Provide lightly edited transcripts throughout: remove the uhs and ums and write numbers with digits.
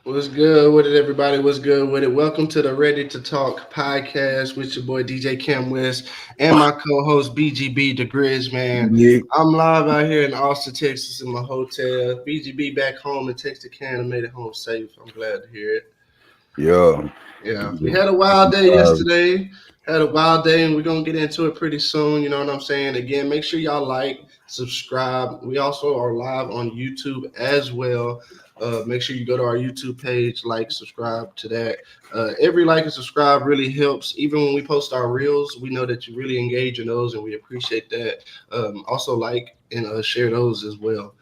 What's good with it, everybody? What's good with it? Welcome to the Ready to Talk podcast with your boy DJ Cam West and my co-host BGB the Grizz, man. Yeah, I'm live out here in Austin, Texas, in my hotel. BGB back home in Texarkana made it home safe. I'm glad to hear it. yeah. Yeah, we had a wild day Uh, yesterday. Had a wild day, and we're gonna get into it pretty soon. You know what I'm saying? Again, make sure y'all like, subscribe. We also are live on YouTube as well. Make sure you go to our YouTube page, like, subscribe to that. Every like and subscribe really helps. Even when we post our reels, we know that you really engage in those, and we appreciate that. Also, like and share those as well.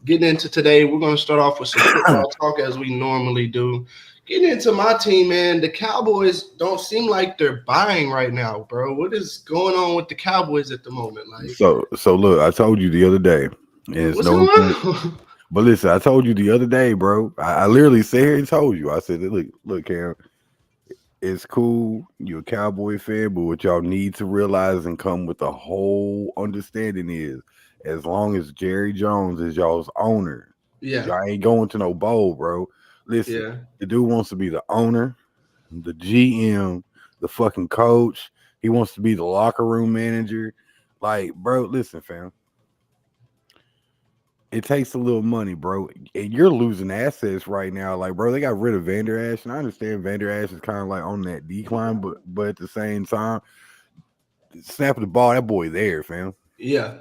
Getting into today, we're going to start off with some football talk as we normally do. Getting into my team, man, the Cowboys don't seem like they're buying right now, bro. What is going on with the Cowboys at the moment? Like, so look, I told you the other day, and it's what's no going offense, on? but listen, I told you the other day, bro. I literally sat here and told you. I said, look, Cam, it's cool. You're a Cowboy fan, but what y'all need to realize and come with the whole understanding is, as long as Jerry Jones is y'all's owner, Yeah, y'all ain't going to no bowl, bro. Listen, yeah. the dude wants to be the owner, the GM, the fucking coach. He wants to be the locker room manager. Like, bro, listen, fam. It takes a little money, bro. And you're losing assets right now. Like, bro, they got rid of Vander Ash. And I understand Vander Ash is kind of like on that decline, but at the same time, snapping the ball, that boy there, fam. Yeah,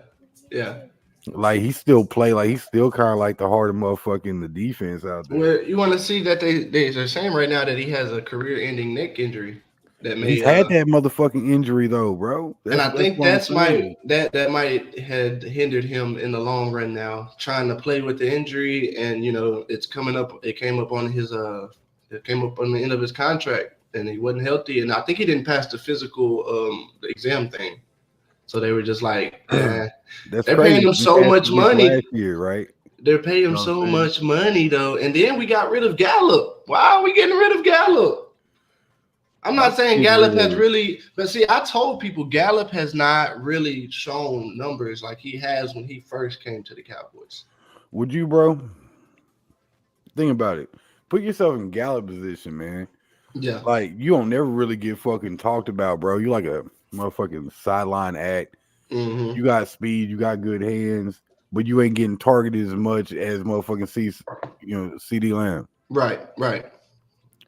yeah. Like he still play, like he's still kind of like the heart of motherfucking the defense out there. Well, you want to see that they're saying right now that he has a career-ending neck injury that He's may had that motherfucking injury though, bro. and That's I that's think what I'm that's saying. might had hindered him in the long run now, trying to play with the injury, and it's coming up. It came up on it came up on the end of his contract, and he wasn't healthy, and I think he didn't pass the physical the exam thing. So they were just like, That's they're paying crazy. him He so passed much it this money. last year, right? They're paying You him know what so I'm saying? much money though, and then we got rid of Gallup. Why are we getting rid of Gallup? I'm Why not you saying getting Gallup rid has of? really, but see, I told people Gallup has not really shown numbers like he has when he first came to the Cowboys. Would you, bro? Think about it. Put yourself in Gallup position, man. Yeah. Like you don't never really get fucking talked about, bro. You like a motherfucking sideline act. Mm-hmm. You got speed, you got good hands, but you ain't getting targeted as much as motherfucking CD Lamb. Right. Right.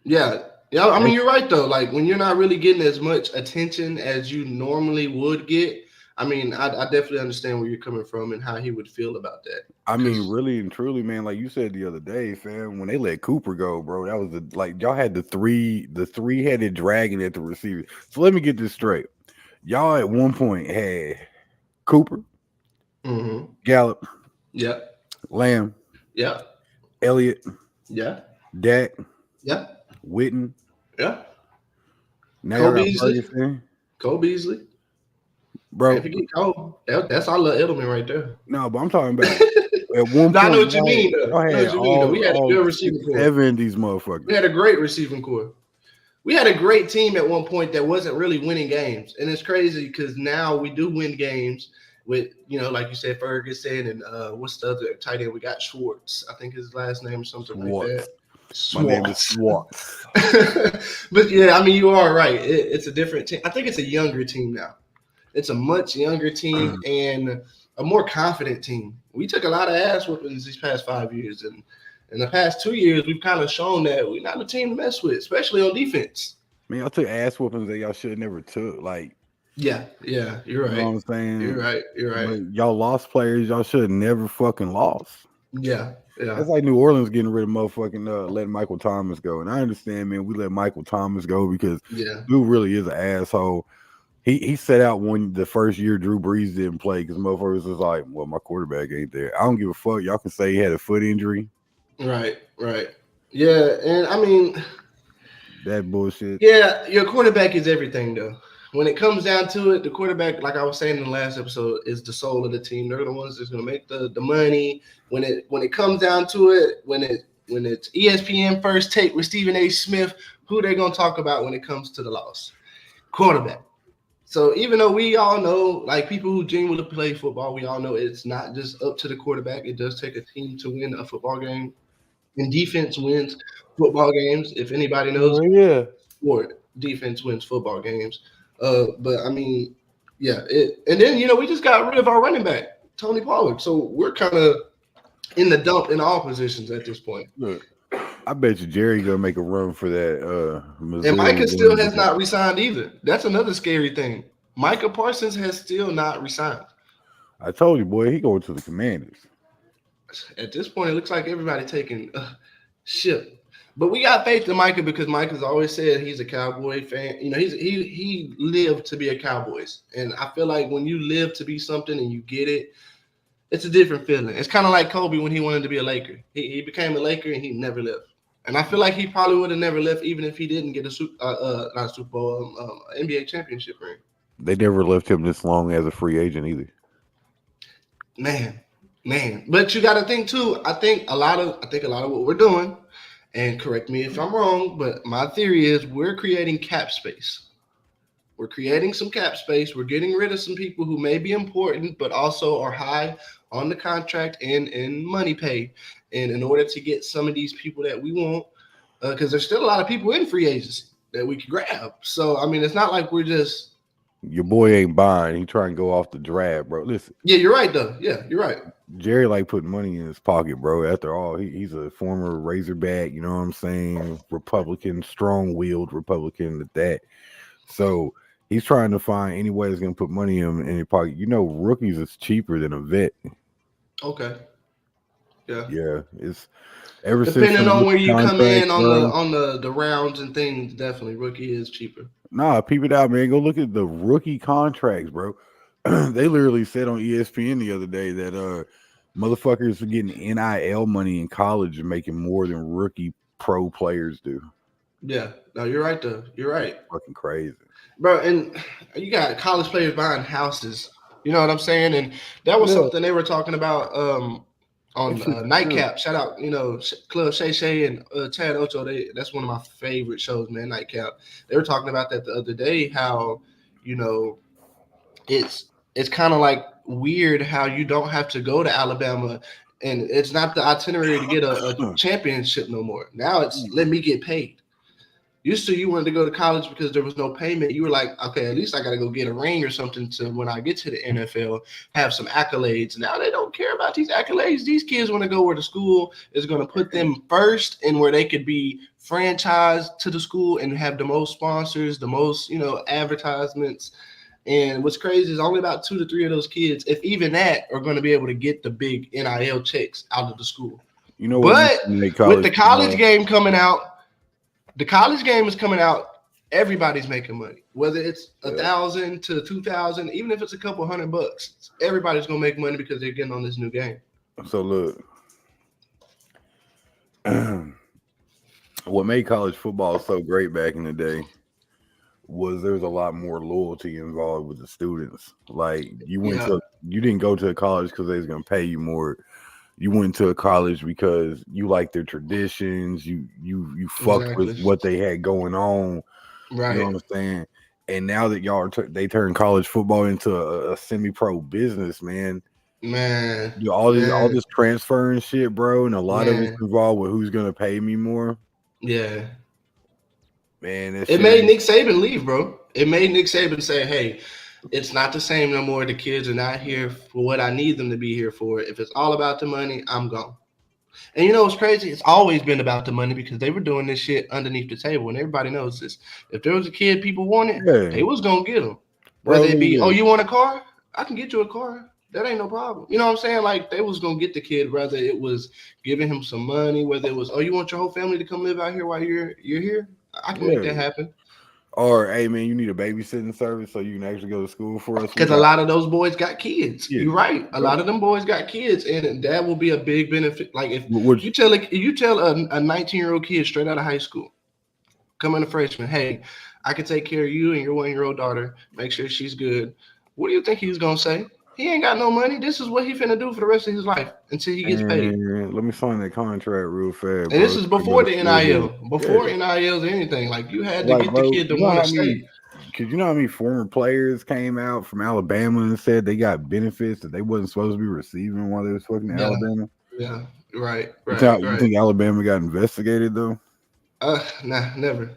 Yeah. Yeah. I mean, That's you're right though. Like when you're not really getting as much attention as you normally would get. I mean, I definitely understand where you're coming from and how he would feel about that. I mean, Because really and truly, man, like you said the other day, fam, when they let Cooper go, bro, that was like y'all had the three-headed dragon at the receiver. So let me get this straight. Y'all at one point had Cooper, mm-hmm. Gallup, Yeah. Lamb, Yeah. Elliott, Yeah. Dak, Yeah. Witten. Yeah. Now Cole y'all got Beasley. Ferguson, Cole Beasley. Can't bro. forget Cole. That's our little Edelman right there. No, but I'm talking about at one No, I know point what you y'all mean had, though. y'all I know had what you mean though. We had a all good six, receiving core. seven of these We motherfuckers. had a great receiving core. We had a great team at one point that wasn't really winning games, and it's crazy because now we do win games with like you said, Ferguson and what's the other tight end we got? Schwartz, I think his last name or something like that. Swartz. My name is Schwartz. Swartz. But yeah, I mean you are right. It's a different team. I think it's a younger team now. It's a much younger team and a more confident team. We took a lot of ass whoopings these past 5 years, and in the past 2 years, we've kind of shown that we're not a team to mess with, especially on defense. Man, y'all took ass whoopings that y'all should have never took. Like, Yeah, yeah, you're you know right. what I'm You're saying? right. You're right. But y'all lost players y'all should have never fucking lost. Yeah, yeah, That's like New Orleans getting rid of motherfucking letting Michael Thomas go. And I understand, man, we let Michael Thomas go because yeah, dude really is an asshole. He set out when the first year Drew Brees didn't play because motherfuckers was like, well, my quarterback ain't there. I don't give a fuck. Y'all can say he had a foot injury. right, right. Yeah, and I mean, That bullshit. yeah, your quarterback is everything, though. When it comes down to it, the quarterback, like I was saying in the last episode, is the soul of the team. They're the ones that's going to make the money. When it comes down to it, when it's ESPN First Take with Stephen A. Smith, who they going to talk about when it comes to the loss? Quarterback. So even though we all know, like people who genuinely play football, we all know it's not just up to the quarterback. It does take a team to win a football game. And defense wins football games. If anybody knows, Yeah. sport, defense wins football games. But I mean, yeah. And then we just got rid of our running back, Tony Pollard. So we're kind of in the dump in all positions at this point. Look, I bet you Jerry gonna make a run for that And Missouri. Micah still running has back. not resigned either. That's another scary thing. Micah Parsons has still not resigned. I told you, boy, he going to the Commanders. At this point, it looks like everybody taking ship. But we got faith in Micah because Micah's always said he's a Cowboy fan. He lived to be a Cowboys, and I feel like when you live to be something and you get it, it's a different feeling. It's kind of like Kobe when he wanted to be a Laker. He became a Laker and he never left. And I feel like he probably would have never left even if he didn't get not a Super Bowl, NBA championship ring. They never left him this long as a free agent either. Man. But you got to think too. I think a lot of what we're doing, and correct me if I'm wrong, but my theory is we're creating cap space. We're creating some cap space. We're getting rid of some people who may be important, but also are high on the contract and money paid. And in order to get some of these people that we want, because there's still a lot of people in free agency that we could grab. So, I mean, it's not like we're just. Your boy ain't buying. He trying to go off the draft, bro. Listen. Yeah, you're right, though. Yeah, you're right. Jerry like putting money in his pocket, bro. After all, he's a former Razorback, you know what I'm saying? Republican, strong-willed Republican at that. So he's trying to find any way that's going to put money in your pocket. You know, rookies is cheaper than a vet. Okay. Yeah. Yeah, it's ever depending since on where you come in bro, on the rounds and things. Definitely, rookie is cheaper. Nah, peep it out, man. Go look at the rookie contracts, bro. They literally said on ESPN the other day that motherfuckers are getting NIL money in college and making more than rookie pro players do. Yeah, no, you're right though. You're right. Fucking crazy, bro. And you got college players buying houses. You know what I'm saying? And that was something they were talking about on Nightcap. Shout out, Club Shay Shay and Chad Ocho. That's one of my favorite shows, man. Nightcap. They were talking about that the other day. How it's kind of like weird how you don't have to go to Alabama, and it's not the itinerary to get a championship no more. Now it's let me get paid. Used to, you wanted to go to college because there was no payment. You were like, okay, at least I got to go get a ring or something to when I get to the NFL, have some accolades. Now they don't care about these accolades. These kids want to go where the school is going to put them first and where they could be franchised to the school and have the most sponsors, the most, advertisements. And what's crazy is only about 2 to 3 of those kids, if even that, are going to be able to get the big NIL checks out of the school. But with the college game coming out, the college game is coming out. Everybody's making money, whether it's 1,000 to 2,000, even if it's a couple $100. Everybody's gonna make money because they're getting on this new game. So look, what made college football so great back in the day was there was a lot more loyalty involved with the students. Like you didn't go to a college because they was gonna pay you more. You went to a college because you like their traditions. You fucked with what they had going on. Right. You know what I'm saying? And now that y'all they turn college football into a semi-pro business, man. All this transfer and shit, bro, and a lot of it's involved with who's gonna pay me more. Yeah. Man, it made Nick Saban leave, bro. It made Nick Saban say, hey, it's not the same no more. The kids are not here for what I need them to be here for. If it's all about the money, I'm gone. And you know what's crazy? It's always been about the money because they were doing this shit underneath the table, and everybody knows this. If there was a kid people wanted, they was going to get them. Whether it be, you want a car? I can get you a car. That ain't no problem. You know what I'm saying? Like, they was going to get the kid, whether it was giving him some money, whether it was, you want your whole family to come live out here while you're here? I can make that happen. Or, hey, man, you need a babysitting service so you can actually go to school for us. Because a lot of those boys got kids. Yeah. You're right. A lot of them boys got kids, and that will be a big benefit. Like, if you tell a 19-year-old kid straight out of high school, coming a freshman, hey, I can take care of you and your 1-year-old daughter, make sure she's good. What do you think he's going to say? He ain't got no money. This is what he finna do for the rest of his life until he gets paid. Let me sign that contract real fast. And this is before the NIL. Before NILs or anything. Like, you had to get the kid to want to stay. Because you know how many former players came out from Alabama and said they got benefits that they wasn't supposed to be receiving while they was fucking Alabama? Yeah. Right, You right, think you right. think Alabama got investigated though? Nah, never,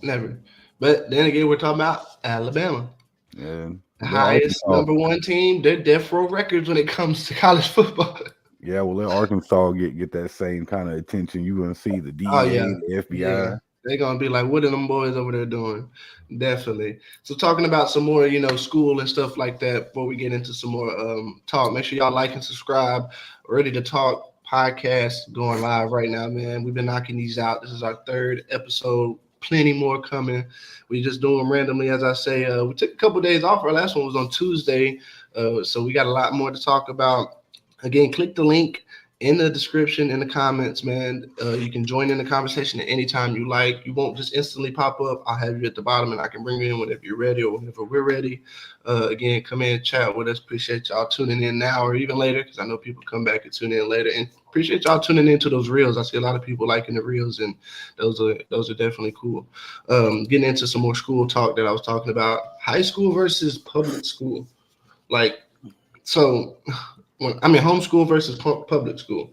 never. But then again, we're talking about Alabama, Yeah, the let highest Arkansas. number one team. They're death row records when it comes to college football. Yeah, well, let Arkansas get that same kind of attention. You gonna see the Oh DEA, yeah, the FBI. yeah. They're gonna be like, what are them boys over there doing? Definitely. So talking about some more, school and stuff like that. Before we get into some more talk, make sure y'all like and subscribe. Ready to Talk podcast going live right now, man. We've been knocking these out. This is our third episode. Plenty more coming. We just do them randomly, as I say. We took a couple days off. Our last one was on Tuesday, so we got a lot more to talk about. Again, click the link in the description, in the comments, man. You can join in the conversation at any time you like. You won't just instantly pop up. I'll have you at the bottom, and I can bring you in whenever you're ready or whenever we're ready. Again, come in, chat with us. Appreciate y'all tuning in now or even later, because I know people come back and tune in later. And appreciate y'all tuning into those reels. I see a lot of people liking the reels, and those are definitely cool. Getting into some more school talk that I was talking about. High school versus public school. Like, so homeschool versus public school.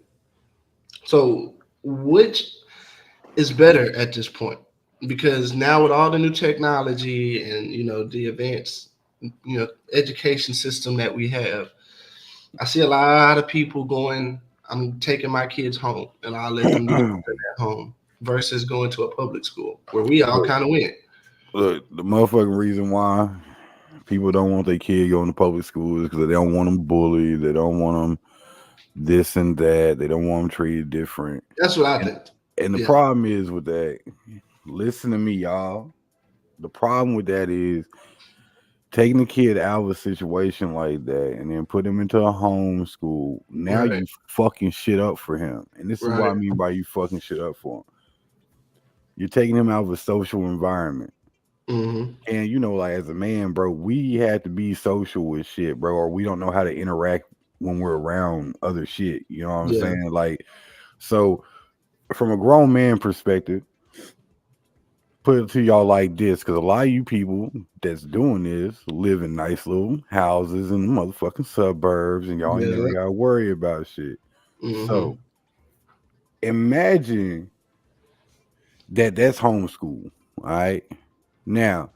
So which is better at this point? Because now with all the new technology and the advanced education system that we have, I see a lot of people going, I'm taking my kids home and I'll let them do the rest of at home versus going to a public school where we all look, kind of went. look, the motherfucking reason why people don't want their kid going to public school is because they don't want them bullied. They don't want them this and that. They don't want them treated different. That's what I And think. and the Yeah. problem is with that. Listen to me, y'all. The problem with that is taking the kid out of a situation like that and then put him into a home school. Now Right. you fucking shit up for him. And this is what Right. I mean by you fucking shit up for him. You're taking him out of a social environment. Mm-hmm. And like as a man, bro, we had to be social with shit, bro, or we don't know how to interact when we're around other shit. You know what I'm Yeah. saying? Like, so from a grown man perspective, put it to y'all like this, because a lot of you people that's doing this live in nice little houses in the motherfucking suburbs, and y'all ain't never Yeah. got to worry about shit. Mm-hmm. So imagine that's homeschool. All right. Now,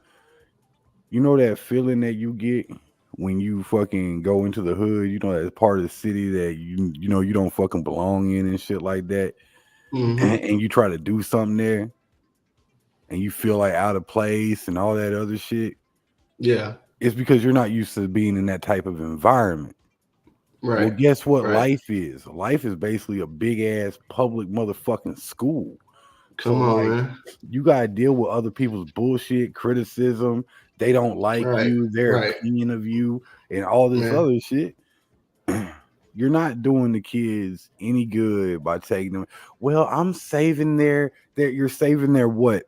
you know that feeling that you get when you fucking go into the hood, that part of the city that you don't fucking belong in and shit like that, Mm-hmm. and you try to do something there, and you feel like out of place and all that other shit. Yeah. It's because you're not used to being in that type of environment. Well, Right. guess what Right. life is? Life is basically a big ass public motherfucking school. So Come on, like man. you gotta deal with other people's bullshit, criticism. They don't like Right. you, their Right. opinion of you, and all this Man. other shit. You're not doing the kids any good by taking them. Well, I'm saving their you're saving their what?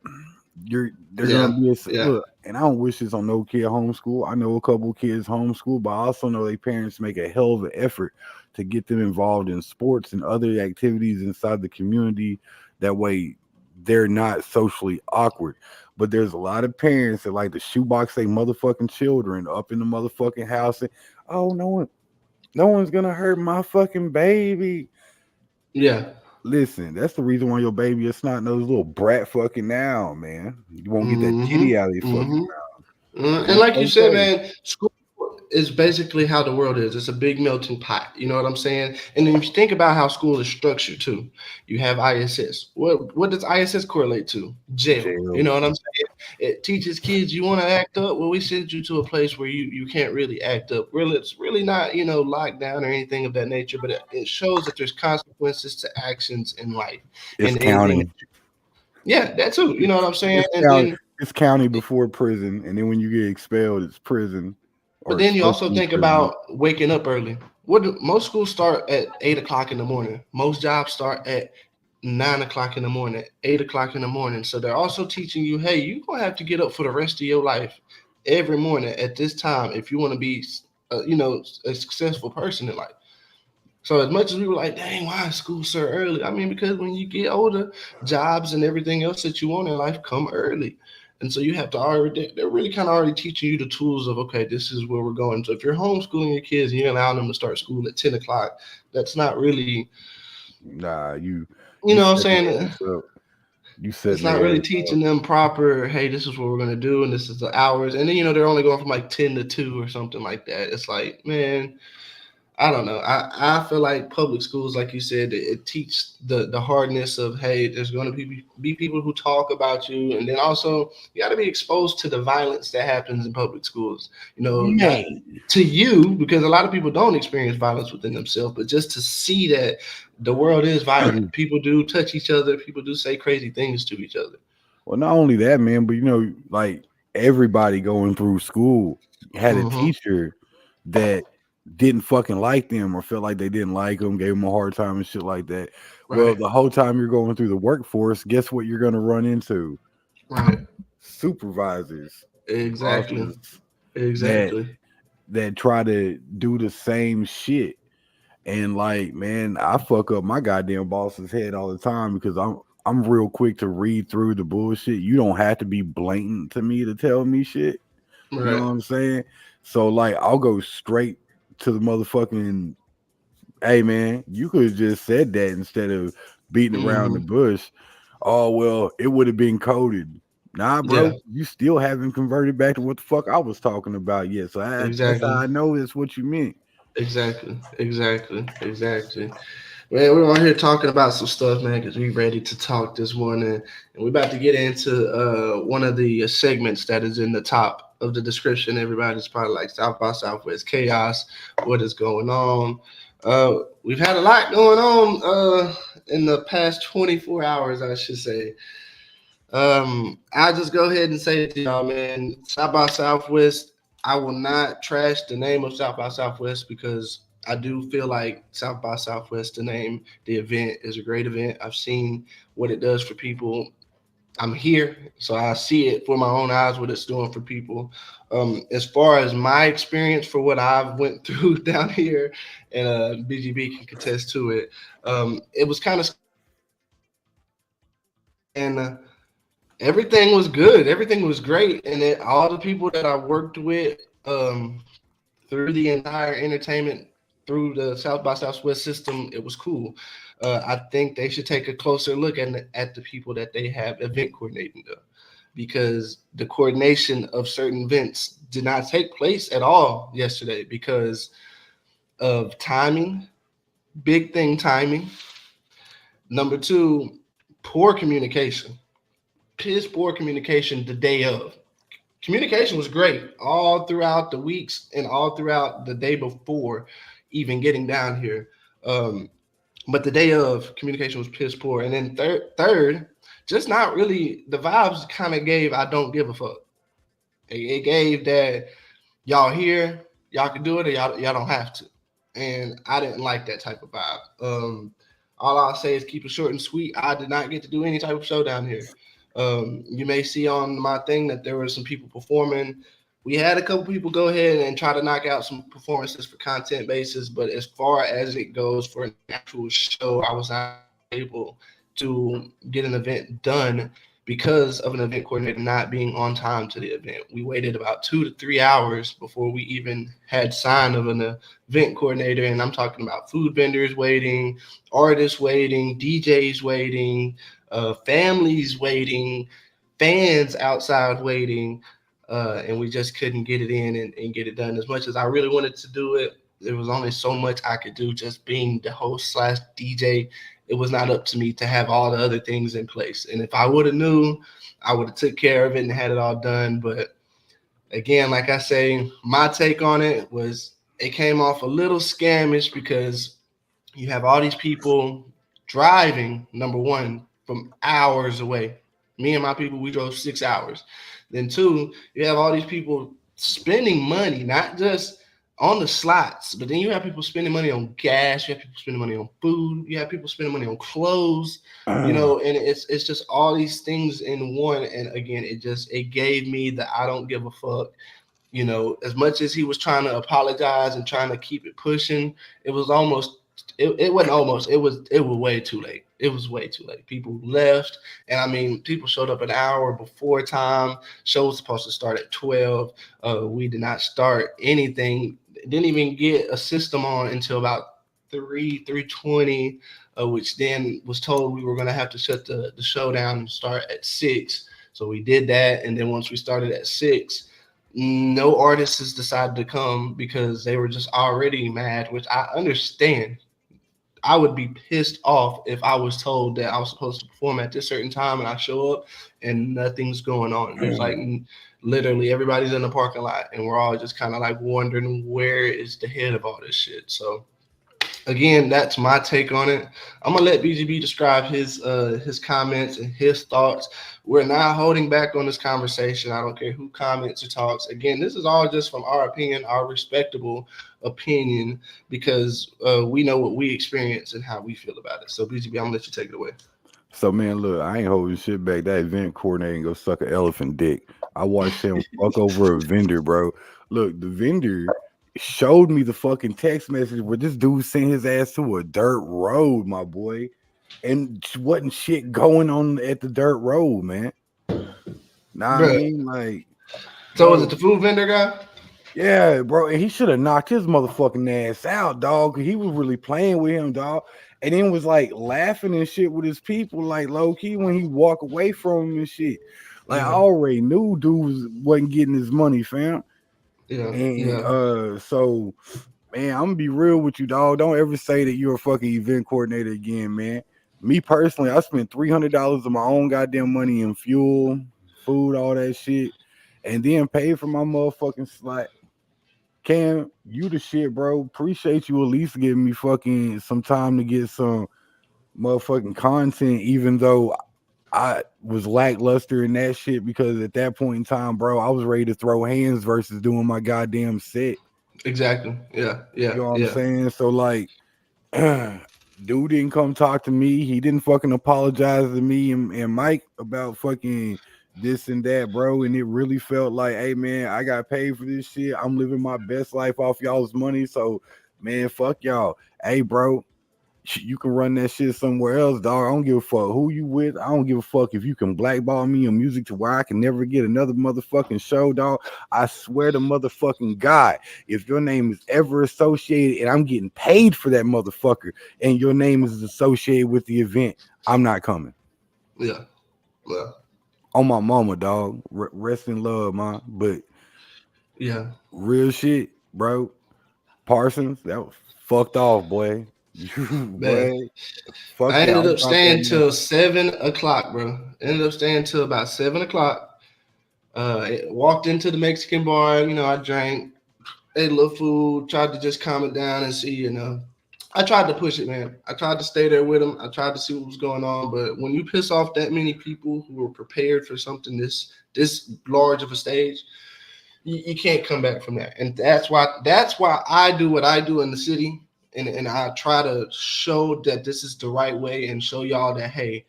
They're gonna Yeah. be Yeah. look, and I don't wish this on no kid homeschool. I know a couple kids homeschool, but I also know their parents make a hell of an effort to get them involved in sports and other activities inside the community. That way they're not socially awkward. But there's a lot of parents that like to shoebox their motherfucking children up in the motherfucking house and oh no one's gonna hurt my fucking baby. Yeah. Listen, that's the reason why your baby is not those little brat fucking now, man. You won't get that Mm-hmm. titty out of your fucking Mm-hmm. and And it's like you said, okay. man, school is basically how the world is. It's a big melting pot. You know what I'm saying? And then if you think about how school is structured too, you have ISS. What does ISS correlate to? Jail. You Jail. know what I'm saying? It teaches kids you want to act up. Well, we send you to a place where you can't really act up. Really, it's really not locked down or anything of that nature. But it shows that there's consequences to actions in life, It's and anything. county. Yeah, that too. You know what I'm saying? It's And county. then It's county before prison, and then when you get expelled, it's prison, But or it's then you supposed also to be think prison. about waking up early. Most schools start at 8 o'clock in the morning. Most jobs start at 9 o'clock in the morning, 8 o'clock in the morning. So they're also teaching you, hey, you're gonna have to get up for the rest of your life every morning at this time if you want to be, a successful person in life. So as much as we were like, dang, why is school so early? I mean, because when you get older, jobs and everything else that you want in life come early. And so you have to already, they're really kind of already teaching you the tools of, okay, this is where we're going. So if you're homeschooling your kids and you're allowing them to start school at 10 o'clock, that's not really Nah, You you know what I'm setting saying? their ass up. You It's setting not their really ass up. teaching them proper, hey, this is what we're gonna do, and this is the hours. And then they're only going from like 10 to 2 or something like that. It's like, man, I don't know. I feel like public schools, like you said, it teaches the hardness of, hey, there's going to be people who talk about you, and then also you got to be exposed to the violence that happens in public schools. Not Man. to you, because a lot of people don't experience violence within themselves, but just to see that the world is violent. People do touch each other. People do say crazy things to each other. Well, not only that, man, but like everybody going through school had a Mm-hmm. teacher that didn't fucking like them or felt like they didn't like them, gave them a hard time and shit like that. Well, Right. the whole time you're going through the workforce, guess what you're going to run into? Right. Supervisors, Exactly. bosses that Exactly. try to do the same shit. And like, man, I fuck up my goddamn boss's head all the time because I'm real quick to read through the bullshit. You don't have to be blatant to me to tell me shit. You know Right. what I'm saying? So like I'll go straight to the motherfucking, hey man, you could have just said that instead of beating around the Mm-hmm. bush. Oh well, it would have been coded. Nah, Yeah. bro, you still haven't converted back to what the fuck I was talking about yet. So that's how Exactly. I know it's what you meant. Exactly. Exactly. Exactly. Man, we're on here talking about some stuff, man, because we're ready to talk this morning. And we're about to get into one of the segments that is in the top of the description. Everybody's probably like South by Southwest Chaos. What is going on? We've had a lot going on in the past 24 hours, I should say. I'll just go ahead and say it to y'all, man. South by Southwest, I will not trash the name of South by Southwest because I do feel like South by Southwest, the name, the event is a great event. I've seen what it does for people. I'm here, so I see it for my own eyes what it's doing for people. As far as my experience for what I've went through down here, and BGB can contest to it. It was kind of and everything was good. Everything was great, and all the people that I worked with through the entire entertainment through the South by Southwest system, it was cool. I think they should take a closer look at the people that they have event coordinating them, because the coordination of certain events did not take place at all yesterday because of timing, big thing timing. Number two, poor communication, piss poor communication the day of. Communication was great all throughout the weeks and all throughout the day before even getting down here. Um, but the day of, communication was piss poor. And then third, just not really, the vibes kind of gave I don't give a fuck. It gave that y'all here, y'all can do it, or y'all don't have to. And I didn't like that type of vibe. All I'll say is keep it short and sweet. I did not get to do any type of show down here. You may see on my thing that there were some people performing. We had a couple people go ahead and try to knock out some performances for content basis, but as far as it goes for an actual show, I was not able to get an event done because of an event coordinator not being on time to the event. We waited about 2 to 3 hours before we even had sign of an event coordinator, and I'm talking about food vendors waiting, artists waiting, DJs waiting, families waiting, fans outside waiting, and we just couldn't get it in and get it done. As much as I really wanted to do it, there was only so much I could do just being the host slash DJ. It was not up to me to have all the other things in place. And if I would have knew, I would have took care of it and had it all done. But again, like I say, my take on it was it came off a little scamish because you have all these people driving, number one, from hours away. Me and my people, we drove 6 hours. Then two, you have all these people spending money, not just on the slots, but then you have people spending money on gas, you have people spending money on food, you have people spending money on clothes, and it's just all these things in one. And again, it gave me the I don't give a fuck. As much as he was trying to apologize and trying to keep it pushing, it was almost it wasn't almost it was way too late. It was way too late. People left, and I mean, people showed up an hour before time. Show was supposed to start at 12. We did not start anything. Didn't even get a system on until about 3:20, which then was told we were going to have to shut the show down and start at 6. So we did that, and then once we started at 6, no artists has decided to come because they were just already mad, which I understand. I would be pissed off if I was told that I was supposed to perform at this certain time and I show up and nothing's going on. There's like literally everybody's in the parking lot and we're all just kind of like wondering where is the head of all this shit. So again, that's my take on it. I'm gonna let BGB describe his comments and his thoughts. We're not holding back on this conversation. I don't care who comments or talks. Again, this is all just from our opinion, our respectable opinion, because we know what we experience and how we feel about it. So BGB, I'm gonna let you take it away. So man, look, I ain't holding shit back. That event coordinator can go suck an elephant dick. I watched him fuck over a vendor, bro. Look, the vendor showed me the fucking text message where this dude sent his ass to a dirt road, my boy, and wasn't shit going on at the dirt road, man. Nah, I mean, like, so was it the food vendor guy? Yeah, bro, and he should have knocked his motherfucking ass out, dog. Cause he was really playing with him, dog, and then was like laughing and shit with his people, like low key when he walk away from him and shit. Like I already knew dude wasn't getting his money, fam. So man, I'm gonna be real with you, dog. Don't ever say that you're a fucking event coordinator again, man. Me personally, I spent $300 of my own goddamn money in fuel, food, all that shit, and then paid for my motherfucking slot. Cam, you the shit, bro. Appreciate you at least giving me fucking some time to get some motherfucking content, even though I was lackluster in that shit, because at that point in time, bro, I was ready to throw hands versus doing my goddamn set. Exactly. Yeah. You know what I'm saying? So like, dude didn't come talk to me. He didn't fucking apologize to me and Mike about fucking this and that, bro. And it really felt like, hey man, I got paid for this shit. I'm living my best life off y'all's money. So man, fuck y'all. Hey, bro, you can run that shit somewhere else, dog. I don't give a fuck who you with. I don't give a fuck if you can blackball me in music to where I can never get another motherfucking show, dog. I swear to motherfucking God, if your name is ever associated and I'm getting paid for that motherfucker and your name is associated with the event, I'm not coming. Yeah. On my mama, dog. Rest in love, man. But yeah, real shit, bro. Parsons, that was fucked off, boy. Boy, fuck I ended up staying till 7 o'clock, bro. Ended up staying till about 7 o'clock. Walked into the Mexican bar. You know, I drank, ate a little food, tried to just calm it down and see, you know. I tried to push it, man. I tried to stay there with him. I tried to see what was going on. But when you piss off that many people who were prepared for something this large of a stage, you can't come back from that. And that's why I do what I do in the city. And I try to show that this is the right way and show y'all that, hey,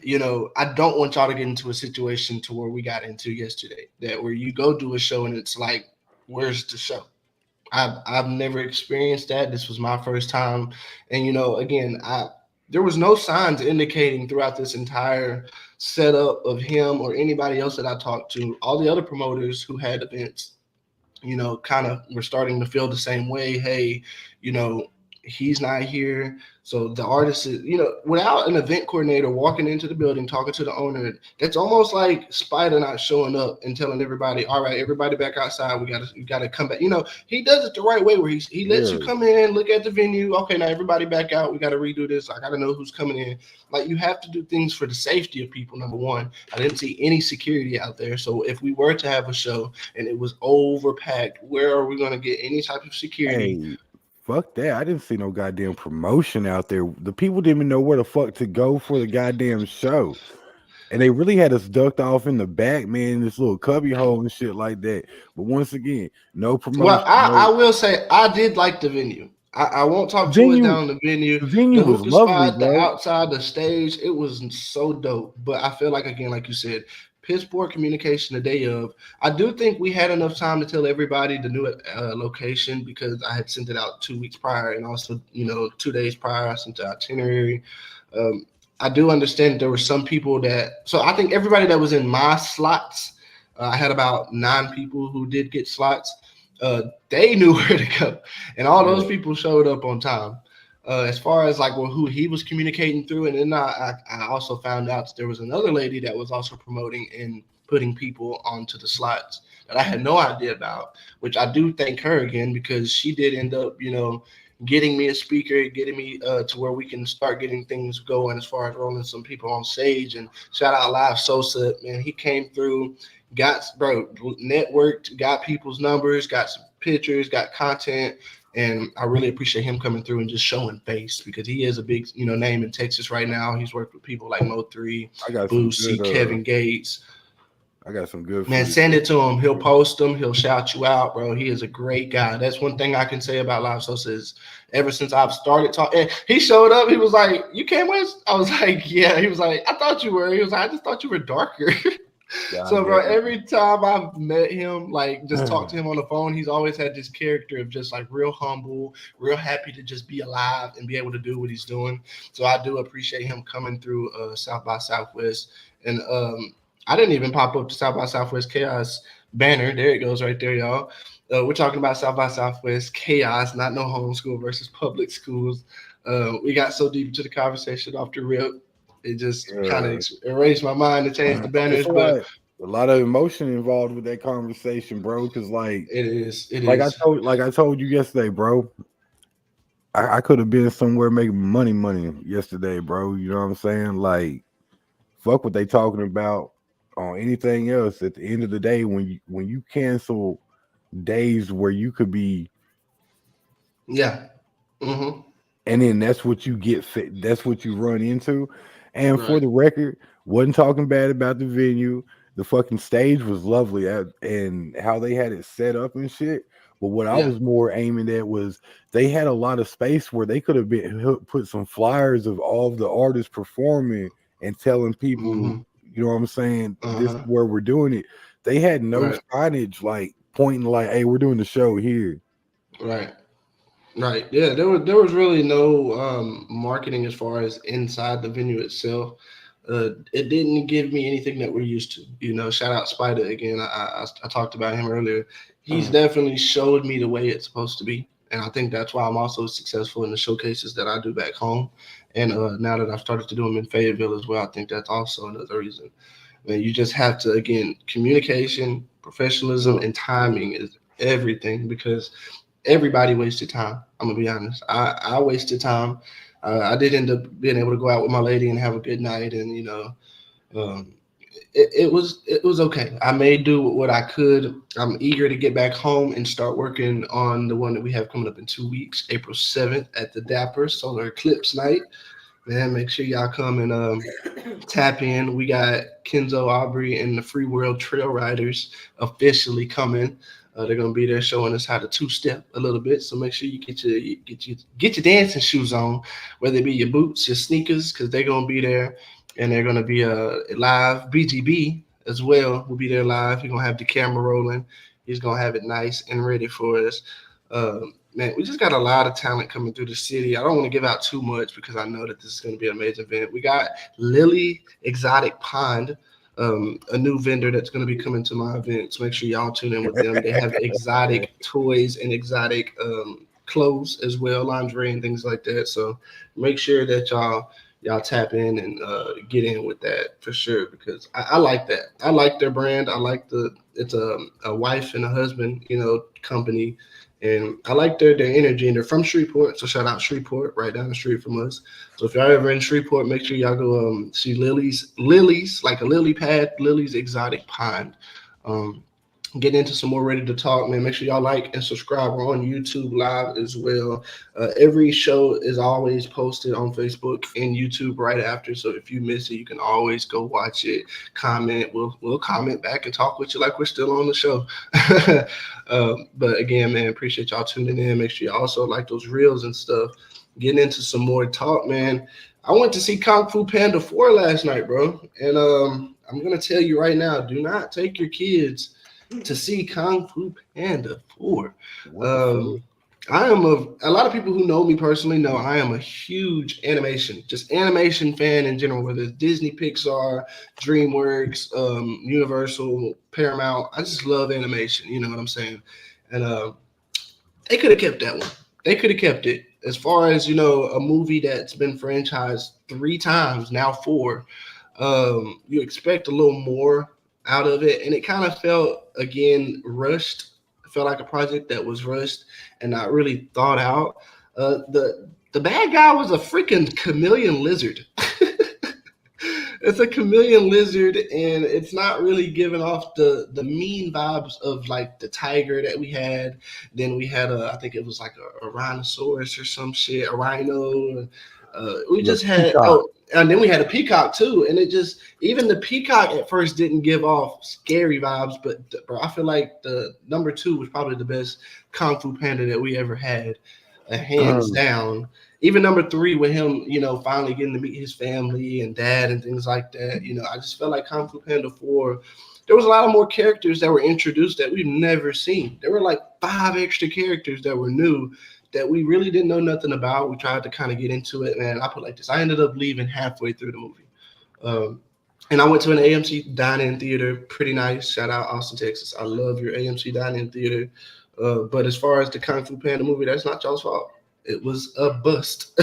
you know, I don't want y'all to get into a situation to where we got into yesterday, that where you go do a show and it's like, where's the show? I've never experienced that. This was my first time. And, you know, again, there was no signs indicating throughout this entire setup of him or anybody else that I talked to. All the other promoters who had events, you know, kind of were starting to feel the same way. Hey, you know, he's not here. So the artist is, you know, without an event coordinator walking into the building, talking to the owner, that's almost like Spider not showing up and telling everybody, all right, everybody back outside. You gotta come back. You know, he does it the right way where he lets you come in, look at the venue. Okay, now everybody back out. We got to redo this. I got to know who's coming in. Like, you have to do things for the safety of people, number one. I didn't see any security out there. So if we were to have a show and it was overpacked, where are we going to get any type of security? Hey. Fuck that. I didn't see no goddamn promotion out there. The people didn't even know where the fuck to go for the goddamn show. And they really had us ducked off in the back, man, in this little cubby hole and shit like that. But once again, no promotion. Well, I will say I did like the venue. I won't talk too much down the venue. The venue was lovely, spot, the outside, the stage, it was so dope. But I feel like, again, like you said, piss poor communication the day of. I do think we had enough time to tell everybody the new location, because I had sent it out 2 weeks prior, and also, you know, 2 days prior I sent the itinerary. I do understand there were some people so I think everybody that was in my slots, I had about 9 people who did get slots. They knew where to go, and all those people showed up on time. As far as like who he was communicating through, and then I also found out that there was another lady that was also promoting and putting people onto the slots that I had no idea about, which I do thank her again because she did end up, getting me a speaker, getting me to where we can start getting things going as far as rolling some people on stage. And shout out Live Sosa, man, he came through, got bro networked, got people's numbers, got some pictures, got content, and I really appreciate him coming through and just showing face because he is a big, name in Texas right now. He's worked with people like Mo3, I got some good Boosie, Kevin Gates. I got some good Man, free. send it to him. He'll post them. He'll shout you out, bro. He is a great guy. That's one thing I can say about Live Sosa is ever since I've started talking, he showed up. He was like, "You came with?" I was like, "Yeah." He was like, "I thought you were." He was like, "I just thought you were darker." God So, bro, damn. every time I've met him, like just talked to him on the phone, he's always had this character of just like real humble, real happy to just be alive and be able to do what he's doing. So I do appreciate him coming through South by Southwest. And I didn't even pop up to South by Southwest Chaos banner. There it goes right there, y'all. We're talking about South by Southwest Chaos, not no homeschool versus public schools. We got so deep into the conversation off the rip. It just kind of Yeah. erased my mind to change the It's banners, but a lot of emotion involved with that conversation, bro. Because it is. It like I is. told like I told you yesterday, bro. I could have been somewhere making money yesterday, bro. You know what I'm saying? Like, fuck what they talking about on anything else. At the end of the day, when you cancel days where you could be, Yeah. Mm-hmm. and then that's what you get fit, that's what you run into. And for Right. the record, wasn't talking bad about the venue. The fucking stage was lovely and how they had it set up and shit. But what I Yeah. was more aiming at was they had a lot of space where they could have been put some flyers of all of the artists performing and telling people, Mm-hmm. you know what I'm saying, this is Uh-huh. where we're doing it. They had no Right. signage like pointing like, hey, we're doing the show here. Right. Right. Yeah. There was really no marketing as far as inside the venue itself. It didn't give me anything that we're used to. Shout out Spider again. I talked about him earlier. He's definitely showed me the way it's supposed to be, and I think that's why I'm also successful in the showcases that I do back home. And now that I've started to do them in Fayetteville as well, I think that's also another reason. Man, you just have to again communication, professionalism, and timing is everything because everybody wasted time. I'm gonna be honest. I wasted time. I did end up being able to go out with my lady and have a good night, and um, it was okay. I made do with what I could. I'm eager to get back home and start working on the one that we have coming up in 2 weeks, April 7th at the Dapper Solar Eclipse Night. Man, make sure y'all come and tap in. We got Kenzo Aubrey and the Free World Trail Riders officially coming. They're gonna be there showing us how to two-step a little bit. So make sure you get your dancing shoes on, whether it be your boots, your sneakers, because they're gonna be there, and they're gonna be live. BGB as well will be there live. He's gonna have the camera rolling. He's gonna have it nice and ready for us. Man, we just got a lot of talent coming through the city. I don't want to give out too much because I know that this is going to be an amazing event. We got Lily Exotic Pond, a new vendor that's going to be coming to my events. Make sure y'all tune in with them. They have exotic toys and exotic clothes as well, lingerie and things like that. So make sure that y'all tap in and get in with that for sure because I like that. I like their brand. I like it's a wife and a husband, company, and I like their energy, and they're from Shreveport. So shout out Shreveport, right down the street from us. So if y'all ever in Shreveport, make sure y'all go see Lily's like a lily pad, Lily's Exotic Pond. Um, get into some more ready to talk, man. Make sure y'all like and subscribe. We're on YouTube live as well. Every show is always posted on Facebook and YouTube right after. So if you miss it, you can always go watch it, comment. We'll comment back and talk with you like we're still on the show. But again, man, appreciate y'all tuning in. Make sure you also like those reels and stuff. Getting into some more talk, man. I went to see Kung Fu Panda 4 last night, bro. And I'm gonna tell you right now, do not take your kids to see Kung Fu Panda 4. What the fuck? Um, I am a lot of people who know me personally know I am a huge just animation fan in general, whether it's Disney, Pixar, DreamWorks, Universal, Paramount. I just love animation. You know what I'm saying? And they could have kept that one. They could have kept it. as far as a movie that's been franchised 3 times, now 4, you expect a little more out of it, and it kind of felt again rushed. It felt like a project that was rushed and not really thought out. The bad guy was a freaking chameleon lizard. It's a chameleon lizard, and it's not really giving off the mean vibes of like the tiger that we had. Then we had I think it was like a rhinoceros or some shit, a rhino. We The just had peacock. and then we had a peacock too, and it just even the peacock at first didn't give off scary vibes, but bro, I feel like the number 2 was probably the best kung fu panda that we ever had, hands down. Even number 3 with him, finally getting to meet his family and dad and things like that. I just felt like Kung Fu Panda 4, there was a lot of more characters that were introduced that we've never seen. There were like 5 extra characters that were new that we really didn't know nothing about. We tried to kind of get into it, man. I put like this. I ended up leaving halfway through the movie. And I went to an AMC dine-in theater, pretty nice. Shout out Austin, Texas. I love your AMC dine-in theater. But as far as the Kung Fu Panda movie, that's not y'all's fault. It was a bust.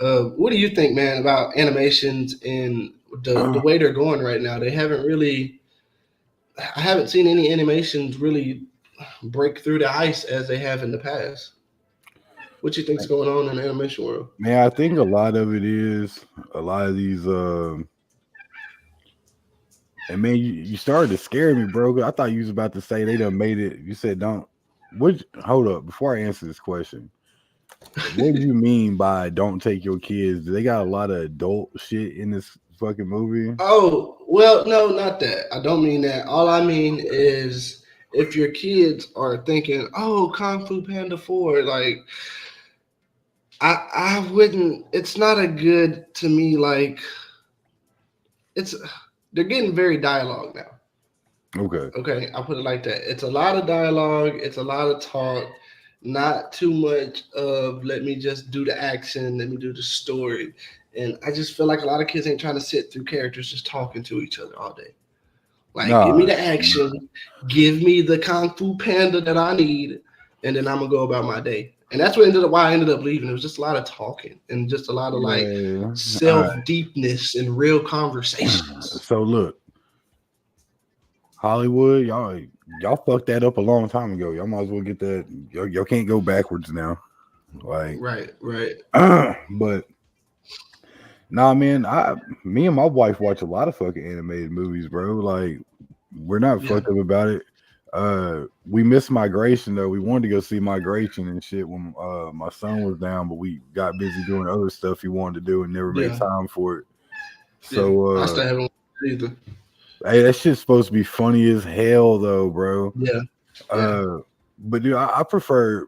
What do you think, man, about animations and the way they're going right now? They haven't really. I haven't seen any animations really break through the ice as they have in the past. What you think's going on in the animation world? Man, I think a lot of it is a lot of these. And man, you started to scare me, bro. 'Cause I thought you was about to say they done made it. You said don't. What? Hold up, before I answer this question, what do you mean by don't take your kids? Do they got a lot of adult shit in this fucking movie? Oh, well, no, not that. I don't mean that. All I mean is if your kids are thinking, "Oh, Kung Fu Panda 4," like I wouldn't. It's not a good to me. Like it's they're getting very dialogue now. Okay. Okay, I'll put it like that. It's a lot of dialogue, it's a lot of talk, not too much of let me just do the action, let me do the story. And I just feel like a lot of kids ain't trying to sit through characters just talking to each other all day. Like, give me Nah. the action, give me the Kung Fu Panda that I need, and then I'm gonna go about my day. And that's what ended up why I ended up leaving. It was just a lot of talking and just a lot of like Man. All self deepness and real right. conversations. So look, Hollywood, y'all fucked that up a long time ago. Y'all might as well get that. Y'all can't go backwards now. Like, Right, right. but nah, man. Me and my wife watch a lot of fucking animated movies, bro. Like, we're not Yeah. fucked up about it. We missed Migration though. We wanted to go see Migration and shit when my son was down, but we got busy doing other stuff he wanted to do and never made Yeah. time for it. Yeah, So I still haven't either. hey, that shit's supposed to be funny as hell though, bro. Yeah, yeah, But dude, I prefer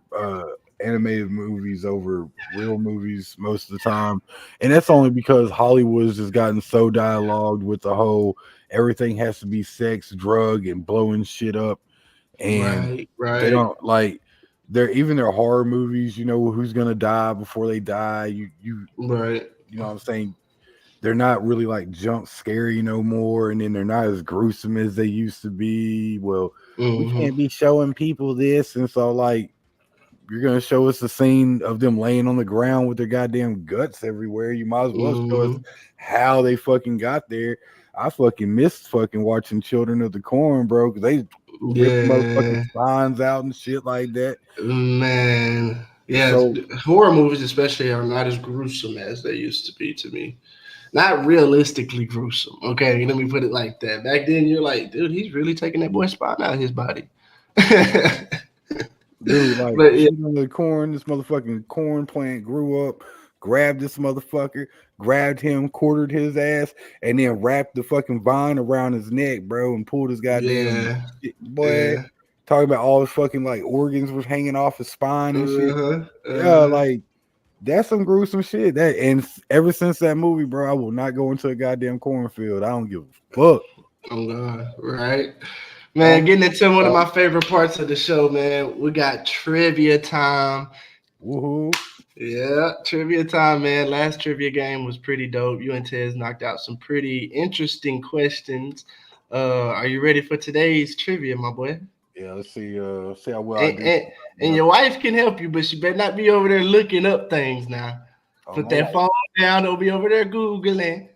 animated movies over real movies most of the time, and that's only because Hollywood's just gotten so dialogued with the whole everything has to be sex, drug, and blowing shit up, and right, they right, don't like their horror movies. You know who's gonna die before they die. right. You know what I'm saying. They're not really like jump scary no more, and then they're not as gruesome as they used to be. Well, we Mm-hmm. can't be showing people this, and so like you're gonna show us a scene of them laying on the ground with their goddamn guts everywhere. You might as well show us Mm-hmm. how they fucking got there. I fucking missed fucking watching Children of the Corn, bro, because they rip motherfucking Yeah, spines out and shit like that. man. Yeah, So horror movies especially are not as gruesome as they used to be to me. Not realistically gruesome. Okay, let me put it like that. Back then, you're like, dude, he's really taking that boy's spine out of his body. dude, like But yeah, shit on the corn, this motherfucking corn plant grew up, grabbed this motherfucker, grabbed him, quartered his ass, and then wrapped the fucking vine around his neck, bro, and pulled his goddamn yeah, shit, boy. yeah. Talking about all his fucking like organs was hanging off his spine and shit. Uh-huh, Yeah, uh-huh. like that's some gruesome shit. That and ever since that movie, bro, I will not go into a goddamn cornfield. I don't give a fuck. Oh God, right? I Man, don't getting into one of give my favorite parts of the show, man. We got trivia time. woohoo. Yeah, trivia time, man. Last trivia game was pretty dope. You and Tez knocked out some pretty interesting questions. Are you ready for today's trivia, my boy? Yeah, let's see. See how well I And, do. and, and your wife can help you, but she better not be over there looking up things now. Oh, Put that phone down. Don't be over there Googling.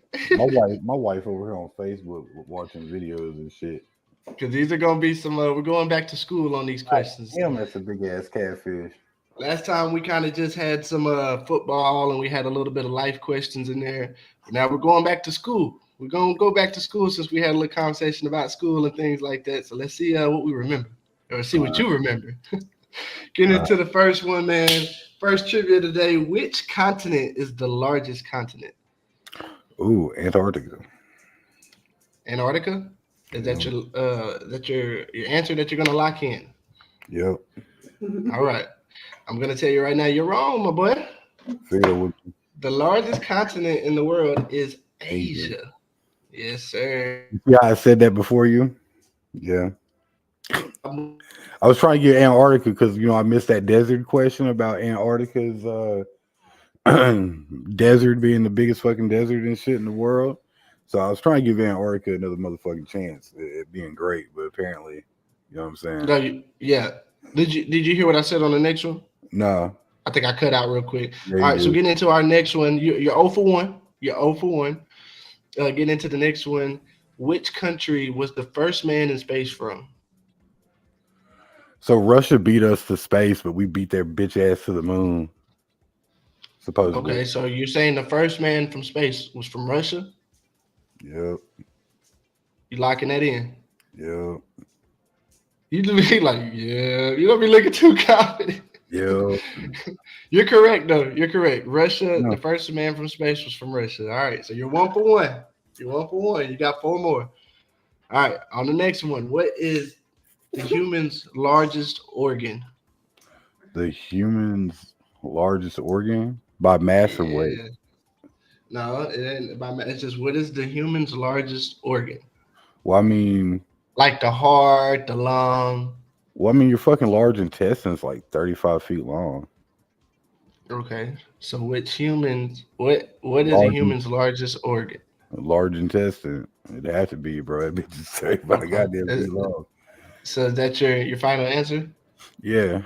my wife over here on Facebook watching videos and shit. Because these are going to be some, we're going back to school on these questions. Damn, that's a big ass catfish. Last time we kind of just had some football and we had a little bit of life questions in there. Now we're going back to school. We're going to go back to school since we had a little conversation about school and things like that. So let's see what we remember or see what you remember. Getting into the first one, man. First trivia today. Which continent is the largest continent? Ooh, Antarctica. Antarctica? Is that your answer that you're gonna lock in? Yep. All right. I'm gonna tell you right now, you're wrong, my boy. The largest continent in the world is Asia. Yes, sir. Yeah, I said that before you. Yeah. I was trying to get Antarctica because I missed that desert question about Antarctica's desert being the biggest fucking desert and shit in the world. So I was trying to give Antarctica another motherfucking chance at being great, but apparently, you know what I'm saying? No, yeah. Did you hear what I said on the next one? No. I think I cut out real quick. All right, so getting into our next one. You're 0 for 1. You're 0 for 1. Getting into the next one. Which country was the first man in space from? So Russia beat us to space, but we beat their bitch ass to the moon. Supposedly. Okay, so you're saying the first man from space was from Russia? Yep. You locking that in? Yep. You be like, yeah. You don't be looking too confident. Yeah. You're correct, though. You're correct. Russia, the first man from space was from Russia. All right, so you're 1 for 1. You're 1 for 1. You got 4 more. All right, on the next one, what is the human's largest organ? The human's largest organ by mass or weight? No, it ain't by mass. It's just what is the human's largest organ? Well, I mean, like the heart, the lung. Well, I mean, your fucking large intestine's like 35 feet long. Okay, so what is a human's largest organ? Large intestine. It'd have to be, bro. That bitch is 35 goddamn feet long. So is that your final answer? Yeah.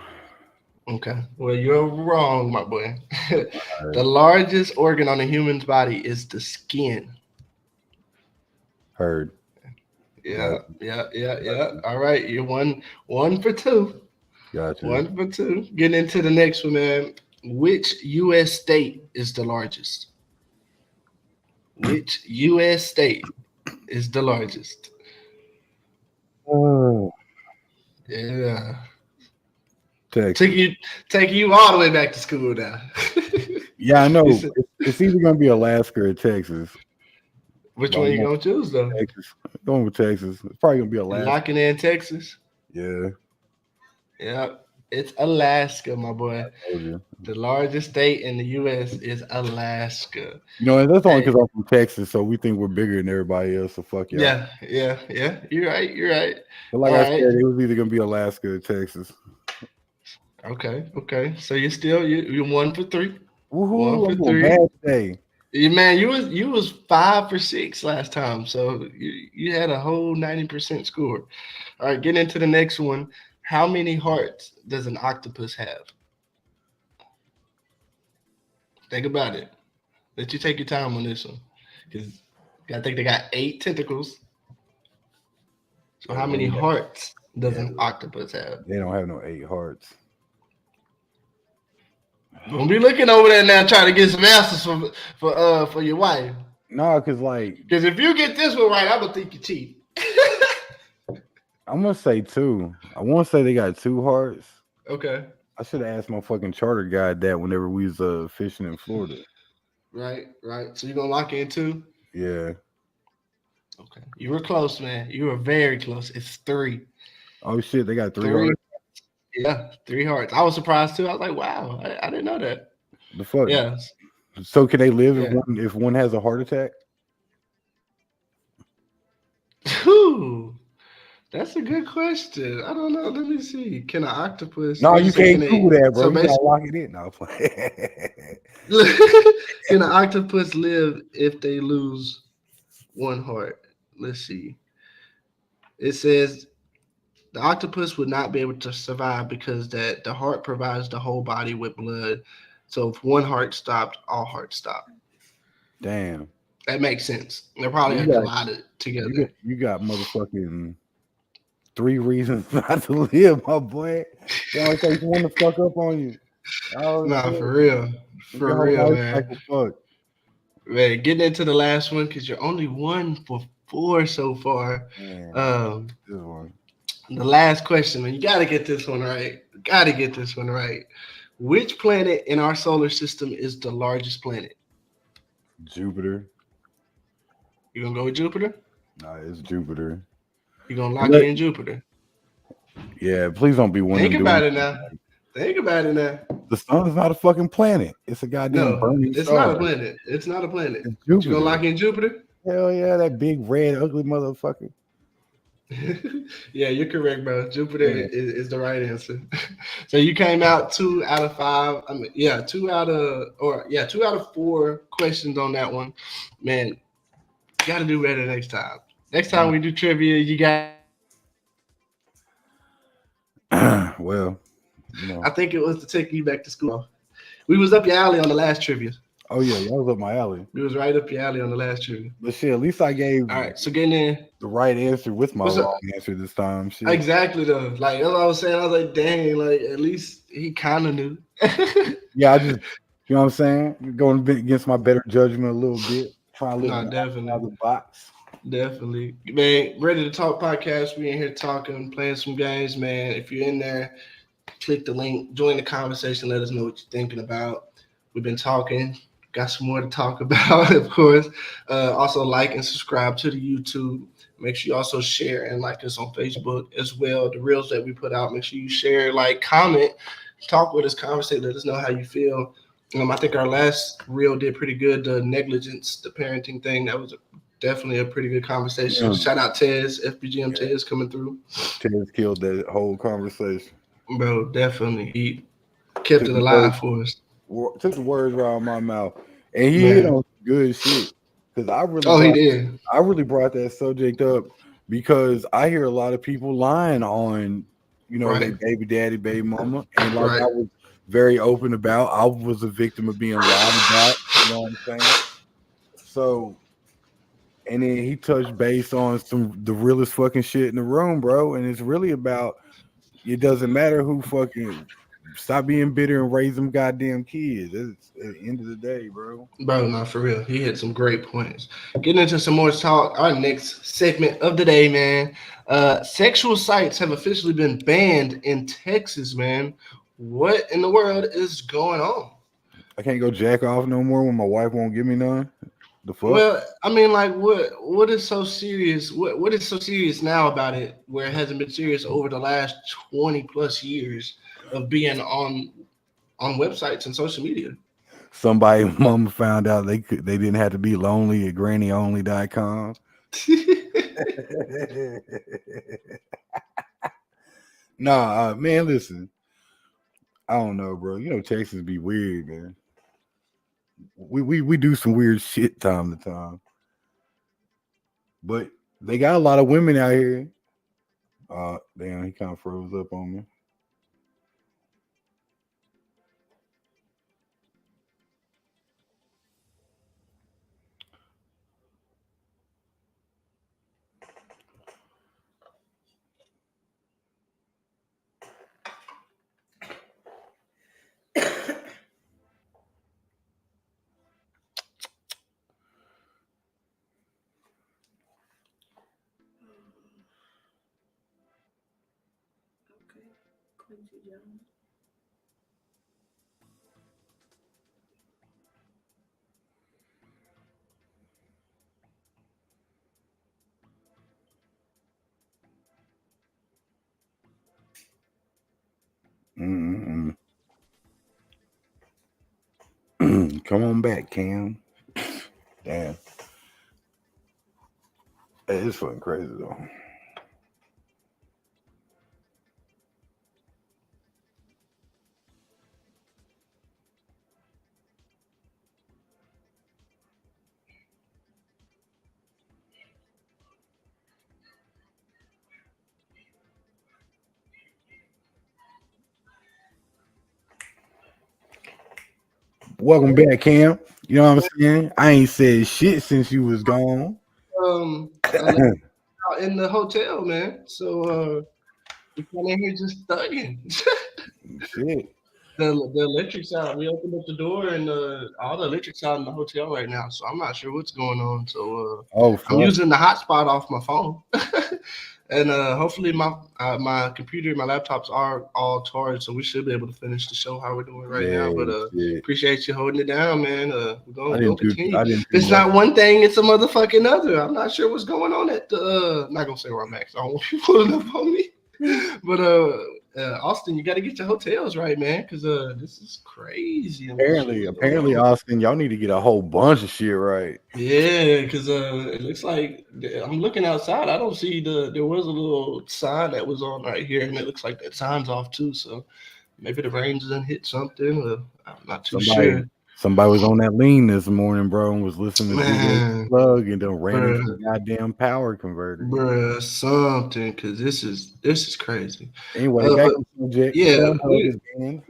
Okay. Well, you're wrong, my boy. The largest organ on a human's body is the skin. Heard. Yeah. All right, you're one for 2. Gotcha. 1 for 2. Getting into the next one, man. Which U.S. state is the largest? Which U.S. state is the largest? Oh. Yeah. Texas. Taking you all the way back to school now. Yeah, I know. It's either gonna be Alaska or Texas. Which one you gonna choose though? Texas. Going with Texas. It's probably gonna be Alaska. Locking in Texas. Yeah. Yeah. It's Alaska, my boy. The largest state in the U.S. is Alaska. And that's only because I'm from Texas, so we think we're bigger than everybody else. So fuck y'all. Yeah. You're right. But like I said, it was either gonna be Alaska or Texas. Okay. So you're 1 for 3. Woohoo! 1 for 3. Bad day. Yeah, man, you was 5 for 6 last time, so you had a whole 90% score. All right, getting into the next one. How many hearts does an octopus have? Think about it. Let you take your time on this one, because I think they got 8 tentacles. So how many hearts does an octopus have? They don't have no 8 hearts. Don't be looking over there now trying to get some answers for your wife. No, because if you get this one right, I'm gonna think you cheat. I'm gonna say 2. I want to say they got 2 hearts. Okay. I should have asked my fucking charter guide that whenever we was fishing in Florida. Right. So you're gonna lock in 2? Yeah. Okay. You were close, man. You were very close. It's 3. Oh shit, they got 3 hearts. Yeah, 3 hearts. I was surprised too. I was like, wow, I didn't know that. The fuck? Yeah. So can they live if one has a heart attack? Ooh, that's a good question. I don't know. Let me see. Can an octopus? No, you can't do that, bro. You gotta lock it in now. Can an octopus live if they lose 1 heart? Let's see. It says The octopus would not be able to survive because that the heart provides the whole body with blood. So if one heart stopped, all hearts stopped. Damn. That makes sense. They're probably You got collided you got together. you got motherfucking 3 reasons not to live, my boy. It only takes one to fuck up on you. Oh Nah, shit. for real. Your For whole real, life man. cycle fucked. Man, getting into the last one because you're only one for four so far. Man, Um, this one. the last question, man. You got to get this one right. Got to get this one right. Which planet in our solar system is the largest planet? Jupiter. You gonna go with Jupiter? Nah, it's Jupiter. You gonna lock Unless, in Jupiter? yeah, please don't be one of Think them doing about it now. Think about it now. the sun is not a fucking planet. It's a goddamn No, burning it's not a star. planet. It's not a planet. It's But you gonna Jupiter. lock in Jupiter? Hell yeah, that big red ugly motherfucker. Yeah, you're correct, bro. Jupiter Yeah. is the right answer. So you came out 2 out of 5. I mean, yeah, 2 out of 4 questions on that one. Man, you got to do better next time. Next time we do trivia, you got to do better. Well, I think it was to take you back to school. We was up your alley on the last trivia. oh yeah, that was up my alley. We was right up your alley on the last trivia. But shit, at least I gave All right, so getting in. the right answer with my What's up? wrong answer this time. Shit. Exactly though. Like that's what I was saying. I was like, dang, like at least he kind of knew. Yeah, I just you know what I'm saying? Going a bit against my better judgment a little bit. Trying to live No, outside definitely. the box. Definitely. Man, Ready to Talk podcast. We in here talking, playing some games, man. If you're in there, click the link, join the conversation, let us know what you're thinking about. We've been talking, got some more to talk about, of course. Also, like and subscribe to the YouTube. Make sure you also share and like us on Facebook as well. The reels that we put out, make sure you share, like, comment, talk with us, conversate, let us know how you feel. I think our last reel did pretty good. The negligence, the parenting thing, that was definitely a pretty good conversation. Yeah. Shout out Tez, FBGM Yeah. Tez coming through. Ted's killed that whole conversation. Bro, definitely. He kept Took it the words, alive for us. took the words right out of my mouth, and he hit Man. on some good shit. Because Oh, he did. I really brought that subject up because I hear a lot of people lying on, their Right. baby daddy, baby mama, and like I Right. was very open about, I was a victim of being lied about. You know what I'm saying? So, and then he touched base on the realest fucking shit in the room, bro. And it's really about it doesn't matter who fucking stop being bitter and raise them goddamn kids. It's at the end of the day, bro. Bro, no, for real. He had some great points. Getting into some more talk. Our next segment of the day, man. Sexual sites have officially been banned in Texas, man. What in the world is going on? I can't go jack off no more when my wife won't give me none. The fuck? Well, I mean, like, what is so serious? What is so serious now about it, where it hasn't been serious over the last 20 plus years of being on websites and social media? Somebody mama found out they didn't have to be lonely at grannyonly.com. Nah, man, listen. I don't know, bro. You know Texas be weird, man. We do some weird shit time to time. But they got a lot of women out here. Damn, he kind of froze up on me. Mm-mm. Come on back, Cam. Damn. Hey, it's fucking crazy though. Welcome back, Cam. You know what I'm saying? I ain't said shit since you was gone. I left out in the hotel, man. So we kind of here just studying. Shit. The electric's out. We opened up the door, and all the electric's out in the hotel right now. So I'm not sure what's going on. So Oh I'm fuck. using the hotspot off my phone, and hopefully my computer, my laptops are all charged, so we should be able to finish the show how we're doing right Yeah, now. But shit. appreciate you holding it down, man. We're gonna continue. I didn't do It's much. not one thing; it's a motherfucking other. I'm not sure what's going on at the. Not gonna say where I'm at. 'Cause I don't want you pulling up on me. But Austin, you got to get your hotels right, man, because this is crazy. I'm not sure what's going Apparently, on. Austin, y'all need to get a whole bunch of shit right. Yeah, because it looks like I'm looking outside. I don't see there was a little sign that was on right here, and it looks like that sign's off too. So maybe the rain's done hit something. I'm not too Somebody sure. somebody was on that lean this morning, bro, and was listening to DJ Man, Plug and then ran into bruh, the goddamn power converter. something, because this is crazy. Anyway, back But to the subject. yeah, Pornhub is banned.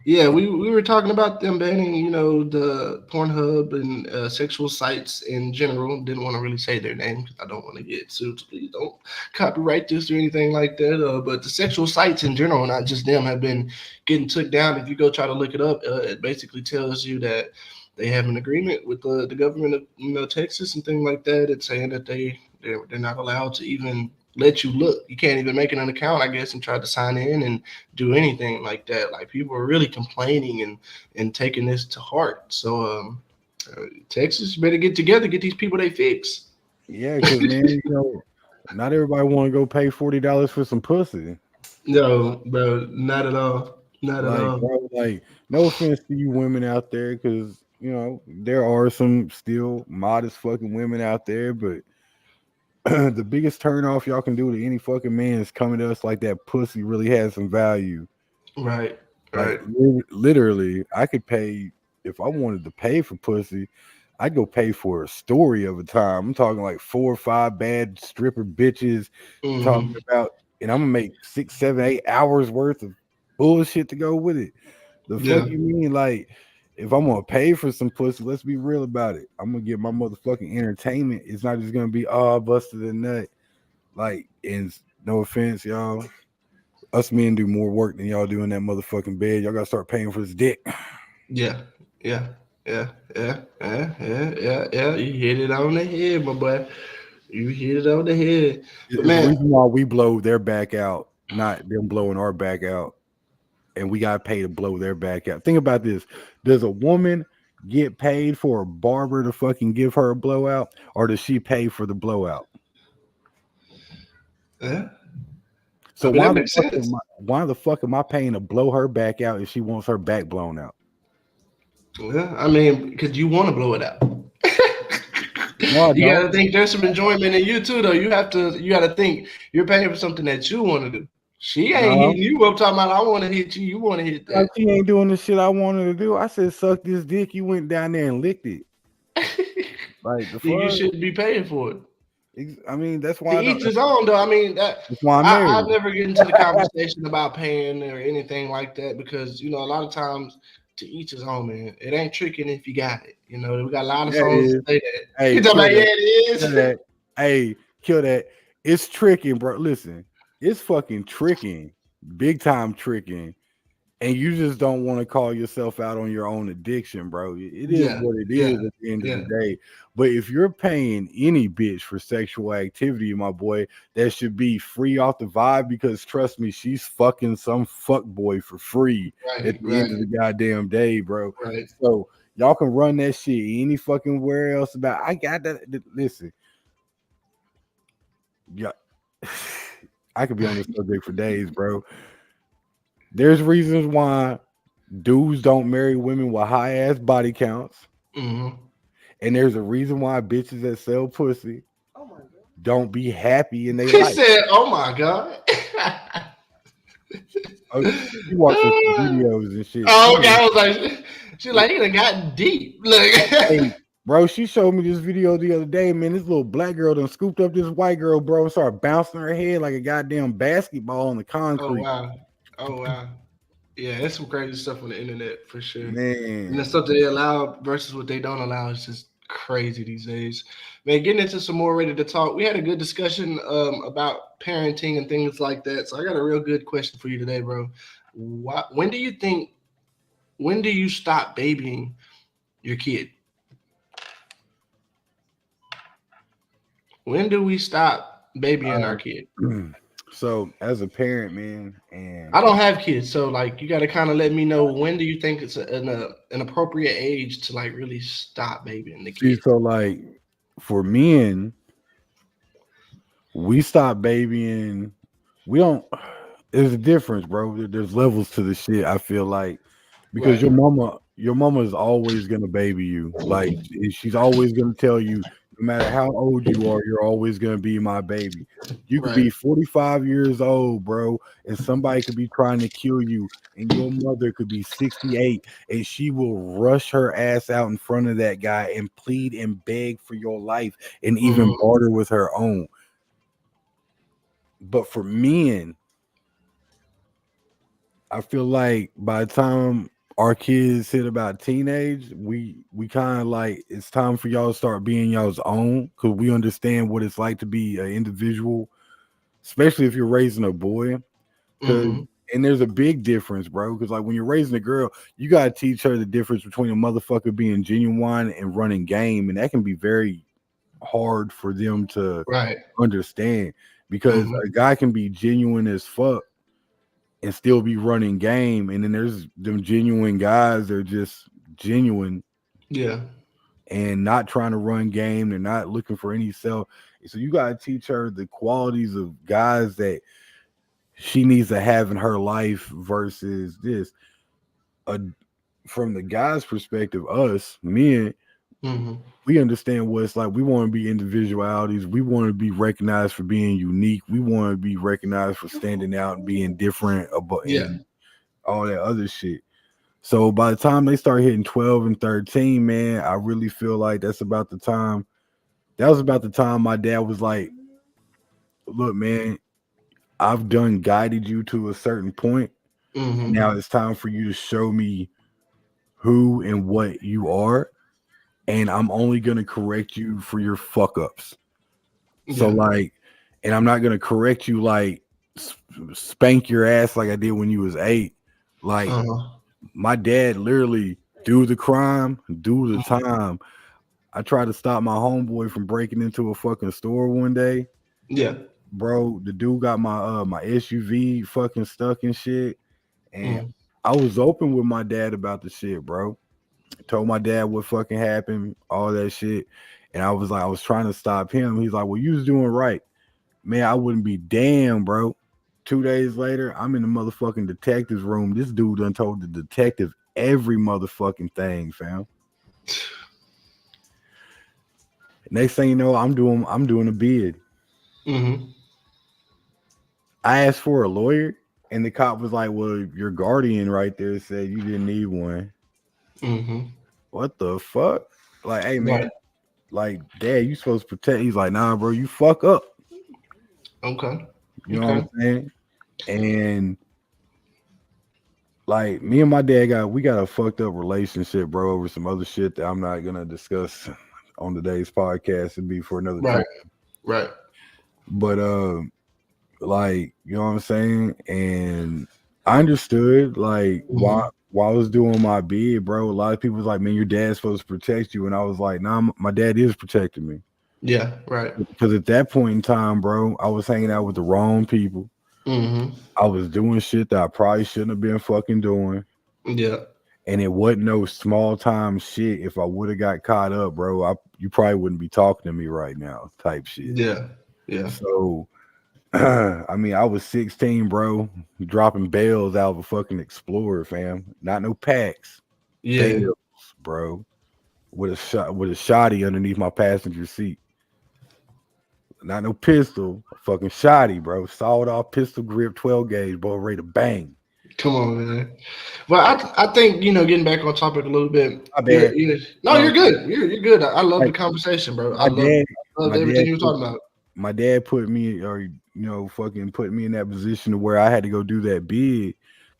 yeah, we were talking about them banning, the Pornhub and sexual sites in general. Didn't want to really say their name because I don't want to get sued. So please don't copyright this or anything like that. But the sexual sites in general, not just them, have been getting took down. If you go try to look it up, it basically tells you that they have an agreement with the government of Texas and things like that. It's saying that they're not allowed to even let you look. You can't even make an account, I guess, and try to sign in and do anything like that. Like people are really complaining and taking this to heart. So Texas, you better get together, get these people they fix. Yeah, because man, not everybody want to go pay $40 for some pussy. No, bro, not at all. Not at Like, all. bro, like, no offense to you women out there, because there are some still modest fucking women out there, but the biggest turn off y'all can do to any fucking man is coming to us like that pussy really has some value. Right, Like right. literally, I could pay if I wanted to pay for pussy. I'd go pay for a story of a time. I'm talking like 4 or 5 bad stripper bitches talking Hmm. about, and I'm gonna make 6, 7, 8 hours worth of bullshit to go with it. The fuck Yeah, you mean? Like, if I'm gonna pay for some pussy, let's be real about it. I'm gonna get my motherfucking entertainment. It's not just gonna be I busted a nut. Like, and no offense, y'all. Us men do more work than y'all do in that motherfucking bed. Y'all gotta start paying for this dick. yeah, yeah, yeah. You hit it on the head, my boy. You hit it on the head. But It's the man, reason why we blow their back out, not them blowing our back out, and we got paid to blow their back out. Think about this: does a woman get paid for a barber to fucking give her a blowout, or does she pay for the blowout? yeah, I So mean that makes sense. why the fuck am I paying to blow her back out if she wants her back blown out? Yeah, I mean, because you want to blow it out. No, I You got to don't. think there's some enjoyment in you too, though. You got to think you're paying for something that you want to do. She ain't No, hitting you up talking about I want to hit you. You want to hit like that. she ain't doing the shit I wanted to do. I said, suck this dick. You went down there and licked it. Like the Then you fuck. shouldn't be paying for it. I mean, that's To why I don't. each his own, though. I mean, that That's why I'm I've married. never get into the conversation about paying or anything like that because a lot of times to each his own, man. It ain't tricking if you got it. We got a lot of Yeah, it songs is. that say that. Hey, You talking kill about yeah, that. it Kill is. that. Hey, kill that. It's tricking, bro. Listen, it's fucking tricking, big time tricking, and you just don't want to call yourself out on your own addiction, bro. It is Yeah, what it yeah, is at the end of the yeah. day. But if you're paying any bitch for sexual activity, my boy, that should be free off the vibe because trust me, she's fucking some fuck boy for free at Right, the end of right, the goddamn day, bro. right. So y'all can run that shit any fucking where else about. I got that. Listen, yeah, I could be on this subject for days, bro. There's reasons why dudes don't marry women with high ass body counts, Hmm. and there's a reason why bitches that sell pussy don't be happy in their He life. said, "Oh my god." Oh, she watching some videos and shit. Oh, okay. I was like, she's like, he done got deep. Look. Hey, bro, she showed me this video the other day. Man, this little black girl done scooped up this white girl, bro, and started bouncing her head like a goddamn basketball on the Oh concrete. wow. Oh wow. Yeah, that's some crazy stuff on the internet for sure. And the Man. stuff that they allow versus what they don't allow is just crazy these days. Man, getting into some more ready to talk. We had a good discussion about parenting and things like that. So I got a real good question for you today, bro. When do you think? When do you stop babying your kid? When do we stop babying our kid? So as a parent, man, I and don't have kids, so like you got to kind of let me know when do you think it's an appropriate age to like really stop babying the see, kid? so like for men, we stop babying. We don't. There's a difference, bro. There's levels to the shit. I feel like because Right, your mama is always gonna baby you. Like she's always gonna tell you, no matter how old you are, you're always gonna be my baby. You could right. be 45 years old, bro, and somebody could be trying to kill you, and your mother could be 68, and she will rush her ass out in front of that guy and plead and beg for your life and even Hmm. barter with her own. But for men, I feel like by the time our kids hit about teenage, we kind of like it's time for y'all to start being y'all's own because we understand what it's like to be an individual, especially if you're raising a boy. Because Hmm. and there's a big difference, bro. Because like when you're raising a girl, you gotta teach her the difference between a motherfucker being genuine and running game, and that can be very hard for them to Right. understand. Because Hmm. a guy can be genuine as fuck and still be running game. And then there's them genuine guys that are just genuine Yeah. and not trying to run game. They're not looking for any self. So you gotta teach her the qualities of guys that she needs to have in her life versus this. Uh, from the guy's perspective, us men, Hmm. we understand what it's like. We want to be individualities. We want to be recognized for being unique. We want to be recognized for standing out and being different Yeah. and all that other shit. So by the time they start hitting 12 and 13, man, I really feel like that's about the time. That was about the time my dad was like, look, man, I've done guided you to a certain point. Hmm. Now it's time for you to show me who and what you are. And I'm only going to correct you for your fuck ups. So, Yeah. like, and I'm not going to correct you like spank your ass like I did when you was 8. Like, Uh-huh. my dad literally do the crime, do the time. I tried to stop my homeboy from breaking into a fucking store one day. Yeah. Bro, the dude got my SUV fucking stuck and shit. And Mm. I was open with my dad about the shit, bro. Told my dad what fucking happened, all that shit. And I was like, I was trying to stop him. He's like, well, you was doing right. Man, I wouldn't be damn, bro. 2 days later, I'm in the motherfucking detective's room. This dude done told the detective every motherfucking thing, fam. Next thing you know, I'm doing a bid. Hmm. I asked for a lawyer, and the cop was like, well, your guardian right there said you didn't need one. Hmm. What the fuck? Like, hey man, Right. like, dad, you supposed to protect. He's like, nah, bro, you fuck up. Okay. You know what Okay. I'm saying? And like me and my dad got a fucked up relationship, bro, over some other shit that I'm not gonna discuss on today's podcast. It'd be for another time. Right. Right. But like, you know what I'm saying? And I understood like why Hmm. while I was doing my bid, bro. A lot of people was like, man, your dad's supposed to protect you. And I was like, nah, my dad is protecting me. Yeah. Right. Because at that point in time, bro, I was hanging out with the wrong people. Hmm. I was doing shit that I probably shouldn't have been fucking doing. Yeah. And it wasn't no small time shit. If I would have got caught up, bro, you probably wouldn't be talking to me right now, type shit. Yeah. Yeah. So, I mean, I was 16, bro, dropping bales out of a fucking Explorer, fam. Not no packs, Yeah. bales, bro, with a shotty underneath my passenger seat. Not no pistol, a fucking shotty, bro. Sawed off pistol grip, 12 gauge, bro, ready to bang. Come on, man. But I think getting back on topic a little bit. My bad. No, you're Um, good. You're good. I love the like conversation, bro. my dad, I loved my everything dad you were put talking about. my dad put me, or fucking put me in that position to where I had to go do that bid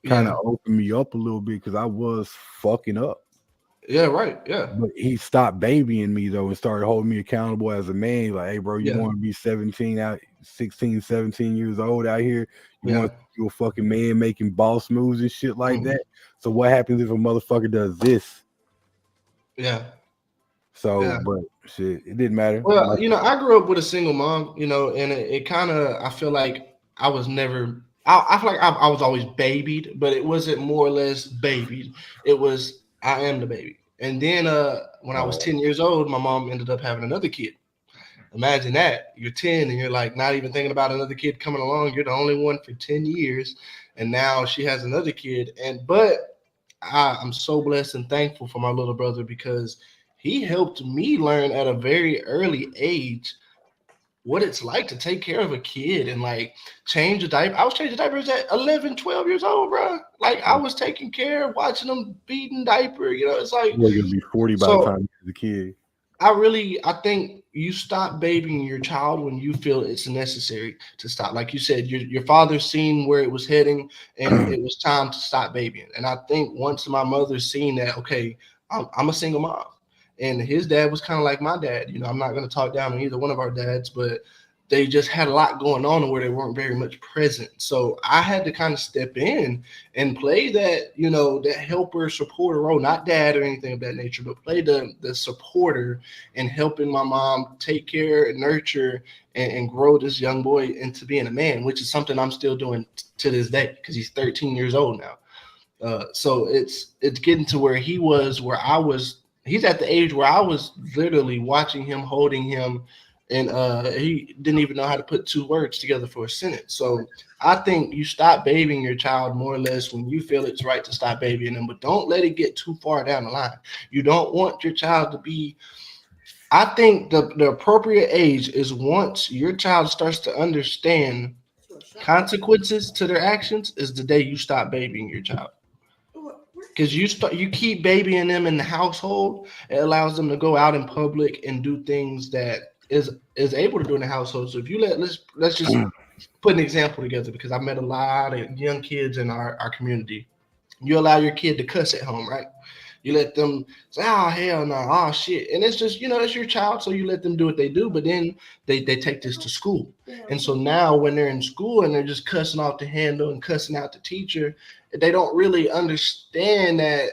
kind of Yeah. opened me up a little bit because I was fucking up. Yeah. Right. Yeah. But he stopped babying me though and started holding me accountable as a man. Like, hey, bro, you Yeah. want to be 17 out, 16, 17 years old out here? You Yeah. want you a fucking man making boss moves and shit like Mhm. that? So what happens if a motherfucker does this? Yeah. So, Yeah. but shit, it didn't matter. Well, I grew up with a single mom, and it kind of, I feel like I was never, I feel like I was always babied, but it wasn't more or less babied. It was, I am the baby. And then when I was 10 years old, my mom ended up having another kid. Imagine that. You're 10 and you're like not even thinking about another kid coming along. You're the only one for 10 years. And now she has another kid. But I'm so blessed and thankful for my little brother because he helped me learn at a very early age what it's like to take care of a kid and like change a diaper. I was changing diapers at 11, 12 years old, bro. Like I was taking care, watching them feeding diaper. It's like, You're gonna be 40 by the so time you're a kid. I think you stop babying your child when you feel it's necessary to stop. Like you said, your father seen where it was heading, and it was time to stop babying. And I think once my mother seen that, okay, I'm a single mom, and his dad was kind of like my dad. I'm not going to talk down on either one of our dads, but they just had a lot going on where they weren't very much present. So I had to kind of step in and play that, that helper supporter role, not dad or anything of that nature, but play the supporter and helping my mom take care and nurture and grow this young boy into being a man, which is something I'm still doing to this day because he's 13 years old now. So it's getting to where where I was. He's at the age where I was literally watching him, holding him, and he didn't even know how to put two words together for a sentence. So I think you stop babying your child more or less when you feel it's right to stop babying them, but don't let it get too far down the line. You don't want your child to be. I think the appropriate age is once your child starts to understand consequences to their actions is the day you stop babying your child because you keep babying them in the household. It allows them to go out in public and do things that is able to do in the household. So if you let's just put an example together because I met a lot of young kids in our community. You allow your kid to cuss at home, right? You let them say, "Oh hell no, oh shit," and it's just it's your child, so you let them do what they do. But then they take this to school, and so now when they're in school and they're just cussing off the handle and cussing out the teacher, they don't really understand that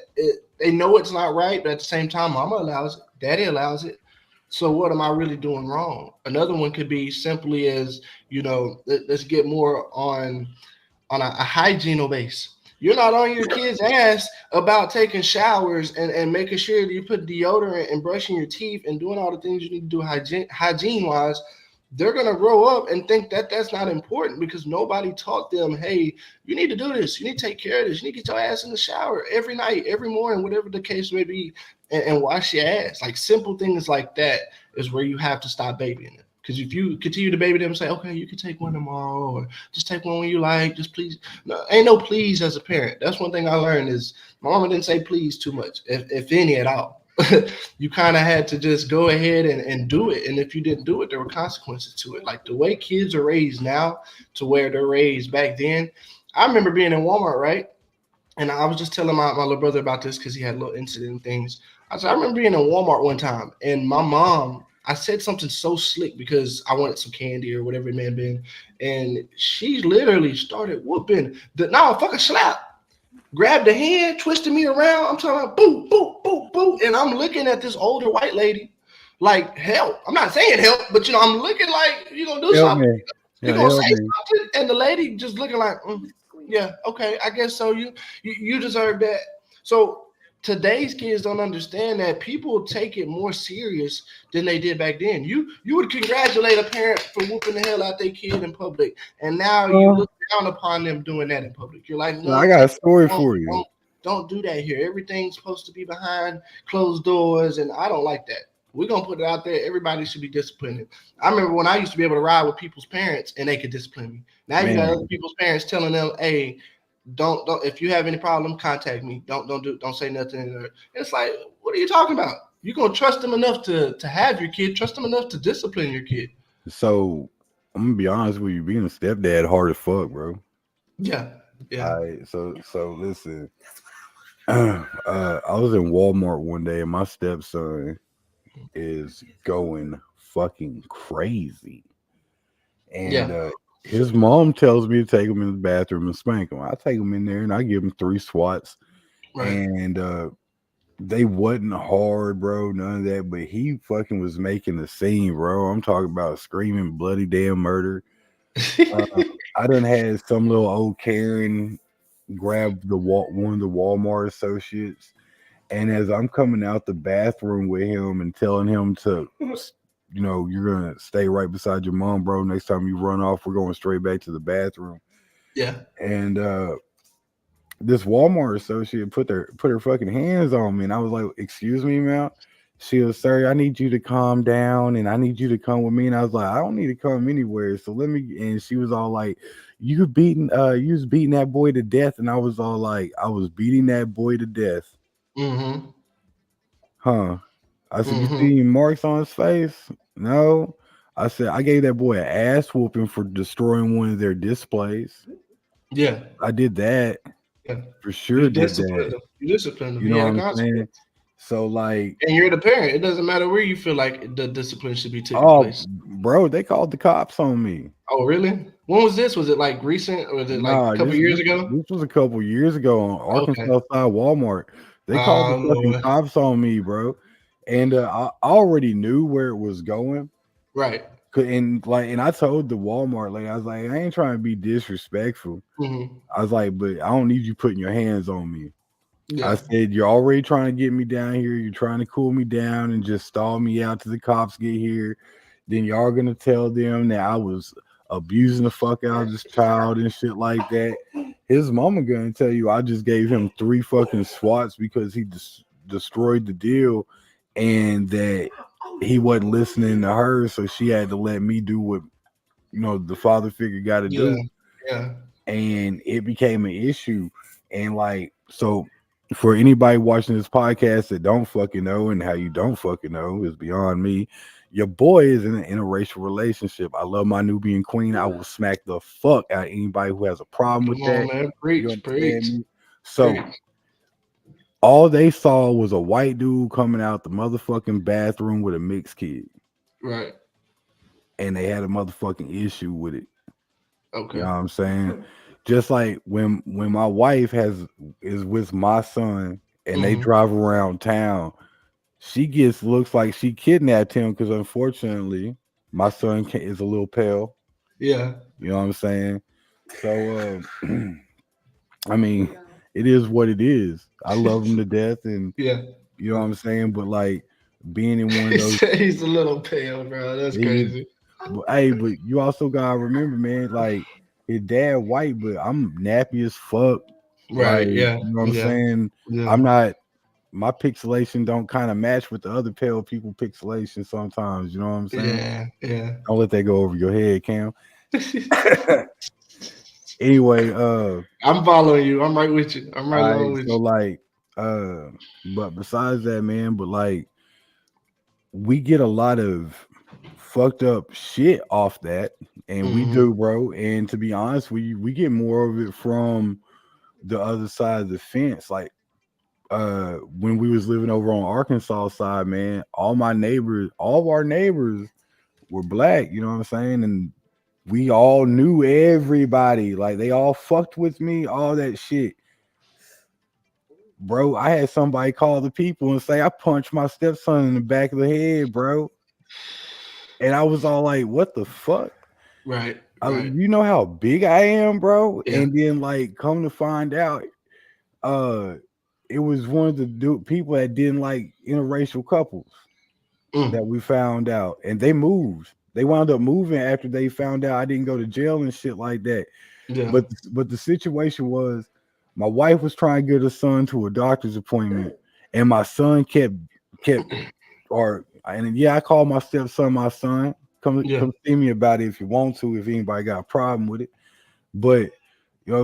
they know it's not right, but at the same time, mama allows it, daddy allows it. So what am I really doing wrong? Another one could be simply as let's get more on a hygiene base. You're not on your kid's ass about taking showers and making sure that you put deodorant and brushing your teeth and doing all the things you need to do hygiene wise. They're going to grow up and think that that's not important because nobody taught them, hey, you need to do this. You need to take care of this. You need to get your ass in the shower every night, every morning, whatever the case may be, and wash your ass. Like simple things like that is where you have to stop babying them. Because if you continue to baby them and say, okay, you can take one tomorrow or just take one when you like, just please. No, ain't no please as a parent. That's one thing I learned is my mama didn't say please too much, if any at all. You kind of had to just go ahead and do it. And if you didn't do it, there were consequences to it. Like the way kids are raised now to where they're raised back then. I remember being in Walmart, right? And I was just telling my little brother about this because he had a little incident and things. I said, I remember being in Walmart one time and my mom, I said something so slick because I wanted some candy or whatever it may have been. And she literally started whooping fucking slap. Grabbed the hand, twisted me around. I'm talking about boo, boo, boo, boo. And I'm looking at this older white lady like help. I'm not saying help, but I'm looking like you're gonna do Help something. me. You're Yeah, gonna help say me. something. And the lady just looking like, yeah, okay, I guess so. You deserve that. So today's kids don't understand that people take it more serious than they did back then. You would congratulate a parent for whooping the hell out their kid in public, and now you look down upon them doing that in public. You're like, I no, got a story don't, for you. don't do that here. Everything's supposed to be behind closed doors, and I don't like that. We're gonna put it out there. Everybody should be disciplined. I remember when I used to be able to ride with people's parents and they could discipline me. Now you got other people's parents telling them, hey, don't if you have any problem, contact me. Don't say nothing. It's like, what are you talking about? You're gonna trust them enough to have your kid, trust them enough to discipline your kid. So I'm gonna be honest with you, being a stepdad hard as fuck, bro. Yeah. Yeah. All right, so listen. I was in Walmart one day and my stepson is going fucking crazy. And Yeah. his mom tells me to take him in the bathroom and spank him. I take him in there and I give him 3 swats. Right. And they wasn't hard, bro, none of that. But he fucking was making the scene, bro. I'm talking about screaming bloody damn murder. I done had some little old Karen grab one of the Walmart associates. And as I'm coming out the bathroom with him and telling him to, you're gonna stay right beside your mom, bro. Next time you run off, we're going straight back to the bathroom. Yeah. And this Walmart associate put her fucking hands on me, and I was like, "Excuse me, ma'am." She was, "Sir, I need you to calm down, and I need you to come with me." And I was like, "I don't need to come anywhere. So let me." And she was all like, you was beating that boy to death." And I was all like, "I was beating that boy to death, Mm-hmm. huh?" I said, "You Mm-hmm. see any marks on his face?" No. I said, "I gave that boy an ass whooping for destroying one of their displays. Yeah. I did that Yeah. for You sure. Did that. disciplined him. You disciplined him. You He know what had a I'm saying?" consequence. So like, And you're the parent. It doesn't matter where you feel like the discipline should be taking oh, place. bro, they called the cops on me. Oh, really? When was this? Was it like recent, or was it like a Nah, couple this years this ago? this was a couple years ago on Okay. Arkansas side Walmart. They called the Oh fucking Lord. cops on me, bro. And I already knew where it was going. Right. And I told the Walmart lady, I was like, I ain't trying to be disrespectful. Mm-hmm. I was like, but I don't need you putting your hands on me. I Yeah. said, you're already trying to get me down here. You're trying to cool me down and just stall me out till the cops get here. Then y'all gonna tell them that I was abusing the fuck out of this child and shit like that. His mama gonna tell you I just gave him 3 fucking swats because he destroyed the deal, and that he wasn't listening to her, so she had to let me do what the father figure got to Yeah. do, Yeah. and it became an issue. And like, so for anybody watching this podcast that don't fucking know, and how you don't fucking know is beyond me. Your boy is in an interracial relationship. I love my Nubian queen. I will smack the fuck out of anybody who has a problem with Come on, that. man. You Preach. understand Preach. me? So Preach. all they saw was a white dude coming out the motherfucking bathroom with a mixed kid, Right. and they had a motherfucking issue with it. You know Okay. what I'm saying? Just like when my wife is with my son and they Mm-hmm. drive around town, she gets looks like she kidnapped him because unfortunately my son is a little pale. Yeah. You know what I'm saying? So I mean, it is what it is. I love him to death, and Yeah. you know what I'm saying. But like being in one of He those, said he's a little pale, bro. That's he, crazy. but you also gotta remember, man. Like his dad white, but I'm nappy as fuck. Like, Right. you Yeah. know what I'm Yeah. saying? Yeah. I'm not my pixelation don't kind of match with the other pale people pixelation sometimes, you know what I'm saying? Yeah. Yeah. Don't let that go over your head, Cam. Anyway, I'm following you. I'm right with you. I'm right all along right, with so you. like but besides that, man, but like we get a lot of fucked up shit off that, and we Mm-hmm. do, bro. And to be honest, we get more of it from the other side of the fence. Like when we was living over on Arkansas side, man, all of our neighbors were black, you know what I'm saying? And we all knew everybody. Like they all fucked with me, all that shit. Bro, I had somebody call the people and say I punched my stepson in the back of the head, bro. And I was all like, what the fuck? Right. Right. You know how big I am, bro? Yeah. And then like come to find out, uh it was one of the people that didn't like interracial couples that Mm. we found out, and they moved. They wound up moving after they found out I didn't go to jail and shit like that. Yeah. But the situation was, my wife was trying to get her son to a doctor's appointment, and my son kept or and yeah, I called my stepson my son. Yeah. Come see me about it if you want to, if anybody got a problem with it. But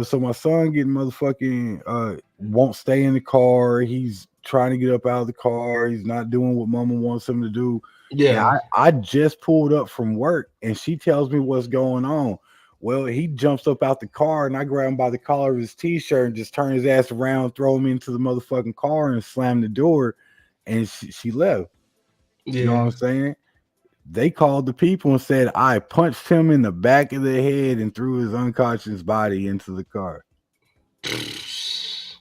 so my son getting motherfucking won't stay in the car. He's trying to get up out of the car. He's not doing what mama wants him to do. And Yeah. I just pulled up from work and she tells me what's going on. Well, he jumps up out the car, and I grab him by the collar of his t-shirt and just turn his ass around, throw him into the motherfucking car, and slam the door. And she left. You know what Yeah. I'm saying? They called the people and said I punched him in the back of the head and threw his unconscious body into the car. Just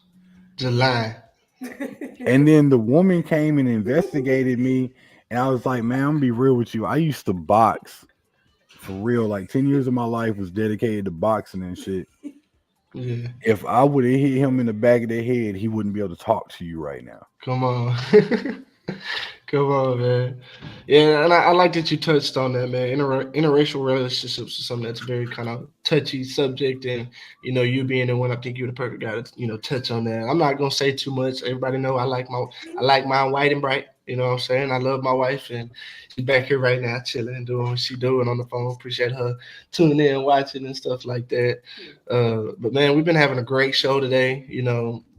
lying. And then the woman came and investigated me, and I was like, man, I'm gonna be real with you. I used to box for real. Like 10 years of my life was dedicated to boxing and shit. Yeah. If I would have hit him in the back of the head, he wouldn't be able to talk to you right now. Come on. Come on, man. Yeah, and I like that you touched on that, man. Interracial relationships is something that's very kind of touchy subject, and you being the one, I think you're the perfect guy to touch on that. I'm not gonna say too much. Everybody know I like mine white and bright. You know what I'm saying? I love my wife, and she's back here right now, chilling, doing what she doing on the phone. Appreciate her tuning in, watching, and stuff like that. But man, we've been having a great show today.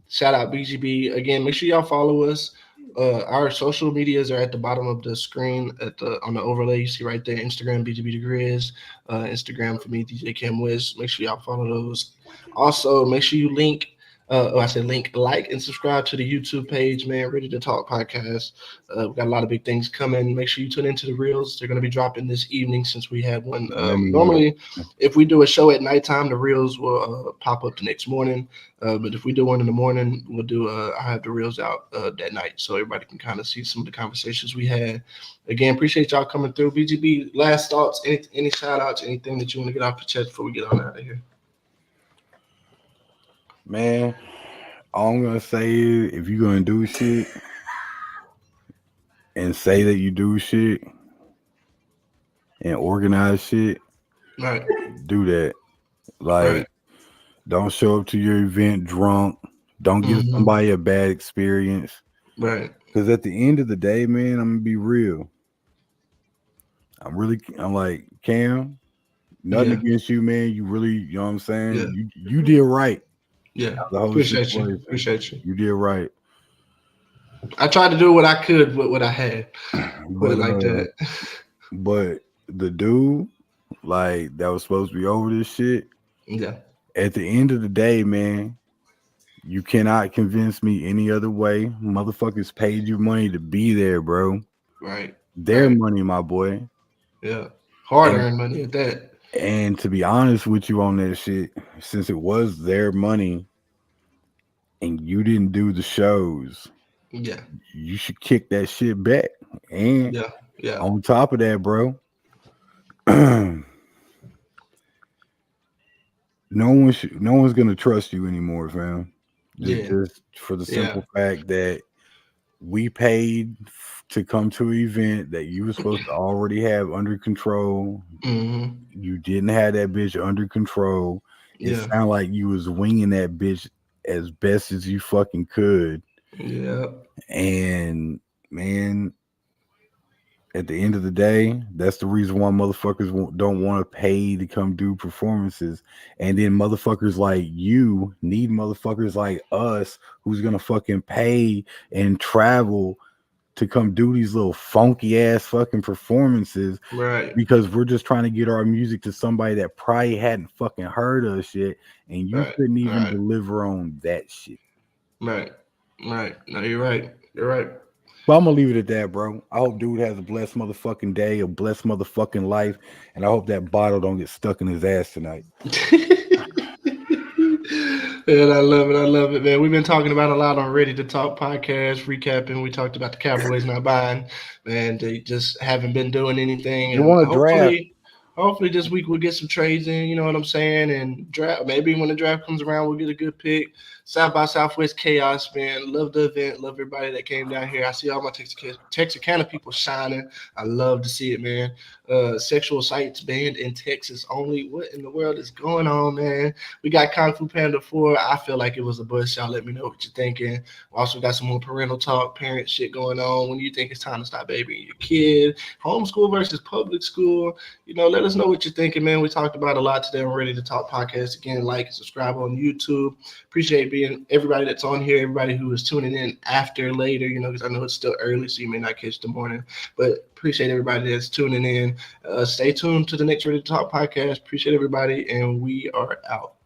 Shout out BGB again. Make sure y'all follow us. Our social medias are at the bottom of the screen on the overlay you see right there. Instagram BGB Degrees, Instagram for me DJ Cam Wiz. Make sure y'all follow those. Also, make sure you like and subscribe to the YouTube page, man. Ready to Talk podcast. We've got a lot of big things coming. Make sure you tune into the reels. They're going to be dropping this evening since we had one. Normally, if we do a show at nighttime, the reels will pop up the next morning. But if we do one in the morning, we'll do. I have the reels out that night, so everybody can kind of see some of the conversations we had. Again, appreciate y'all coming through. BGB, last thoughts, any shout outs, anything that you want to get off your chest before we get on out of here. Man, all I'm gonna say is if you're gonna do shit and say that you do shit and organize shit, Right. do that. Like, Right. don't show up to your event drunk. Don't give Mm-hmm. somebody a bad experience. Right. Because at the end of the day, man, I'm gonna be real. I'm like, Cam, nothing Yeah. against you, man. You really, you know what I'm saying? Yeah. You did right. Yeah. The whole Appreciate you. situation. Appreciate you. You did right. I tried to do what I could with what I had. Put But it like that. but the dude, like, that was supposed to be over this shit. Yeah. At the end of the day, man, you cannot convince me any other way. Motherfuckers paid you money to be there, bro. Right. Their Right. money, my boy. Yeah. Hard And earned money at that. and to be honest with you on that shit, since it was their money and you didn't do the shows, Yeah. you should kick that shit back. And Yeah. Yeah. on top of that, bro, no one's gonna trust you anymore, fam. Just for the simple fact that we paid to come to an event that you were supposed to already have under control. Mm-hmm. You didn't have that bitch under control. It Yeah. sounded like you was winging that bitch as best as you fucking could. Yeah. And man, at the end of the day, that's the reason why motherfuckers don't want to pay to come do performances. And then motherfuckers like you need motherfuckers like us who's gonna fucking pay and travel to come do these little funky ass fucking performances. Right. Because we're just trying to get our music to somebody that probably hadn't fucking heard us yet, and you couldn't even deliver on that shit. Right. Right. No, you're right. You're right. But I'm gonna leave it at that, bro. I hope dude has a blessed motherfucking day, a blessed motherfucking life, and I hope that bottle don't get stuck in his ass tonight. Man, I love it. I love it, man. We've been talking about a lot on Ready to Talk podcast, recapping. We talked about the Cowboys not buying, man. They just haven't been doing anything. You want to draft? Hopefully this week we'll get some trades in, you know what I'm saying? And draft, maybe when the draft comes around, we'll get a good pick. South by Southwest Chaos, man. Love the event. Love everybody that came down here. I see all my Texarkana people shining. I love to see it, man. Sexual Sites banned in Texas only. What in the world is going on, man? We got Kung Fu Panda 4. I feel like it was a bust. Y'all let me know what you're thinking. We also got some more parental talk, parent shit going on. When do you think it's time to stop babying your kid? Homeschool versus public school. Let us us know what you're thinking, man. We talked about a lot today on Ready to Talk podcast. Again, like and subscribe on YouTube. Appreciate being everybody that's on here, everybody who is tuning in after later, you know, because I know it's still early, so you may not catch the morning. But appreciate everybody that's tuning in. Stay tuned to the next Ready to Talk podcast. Appreciate everybody, and we are out.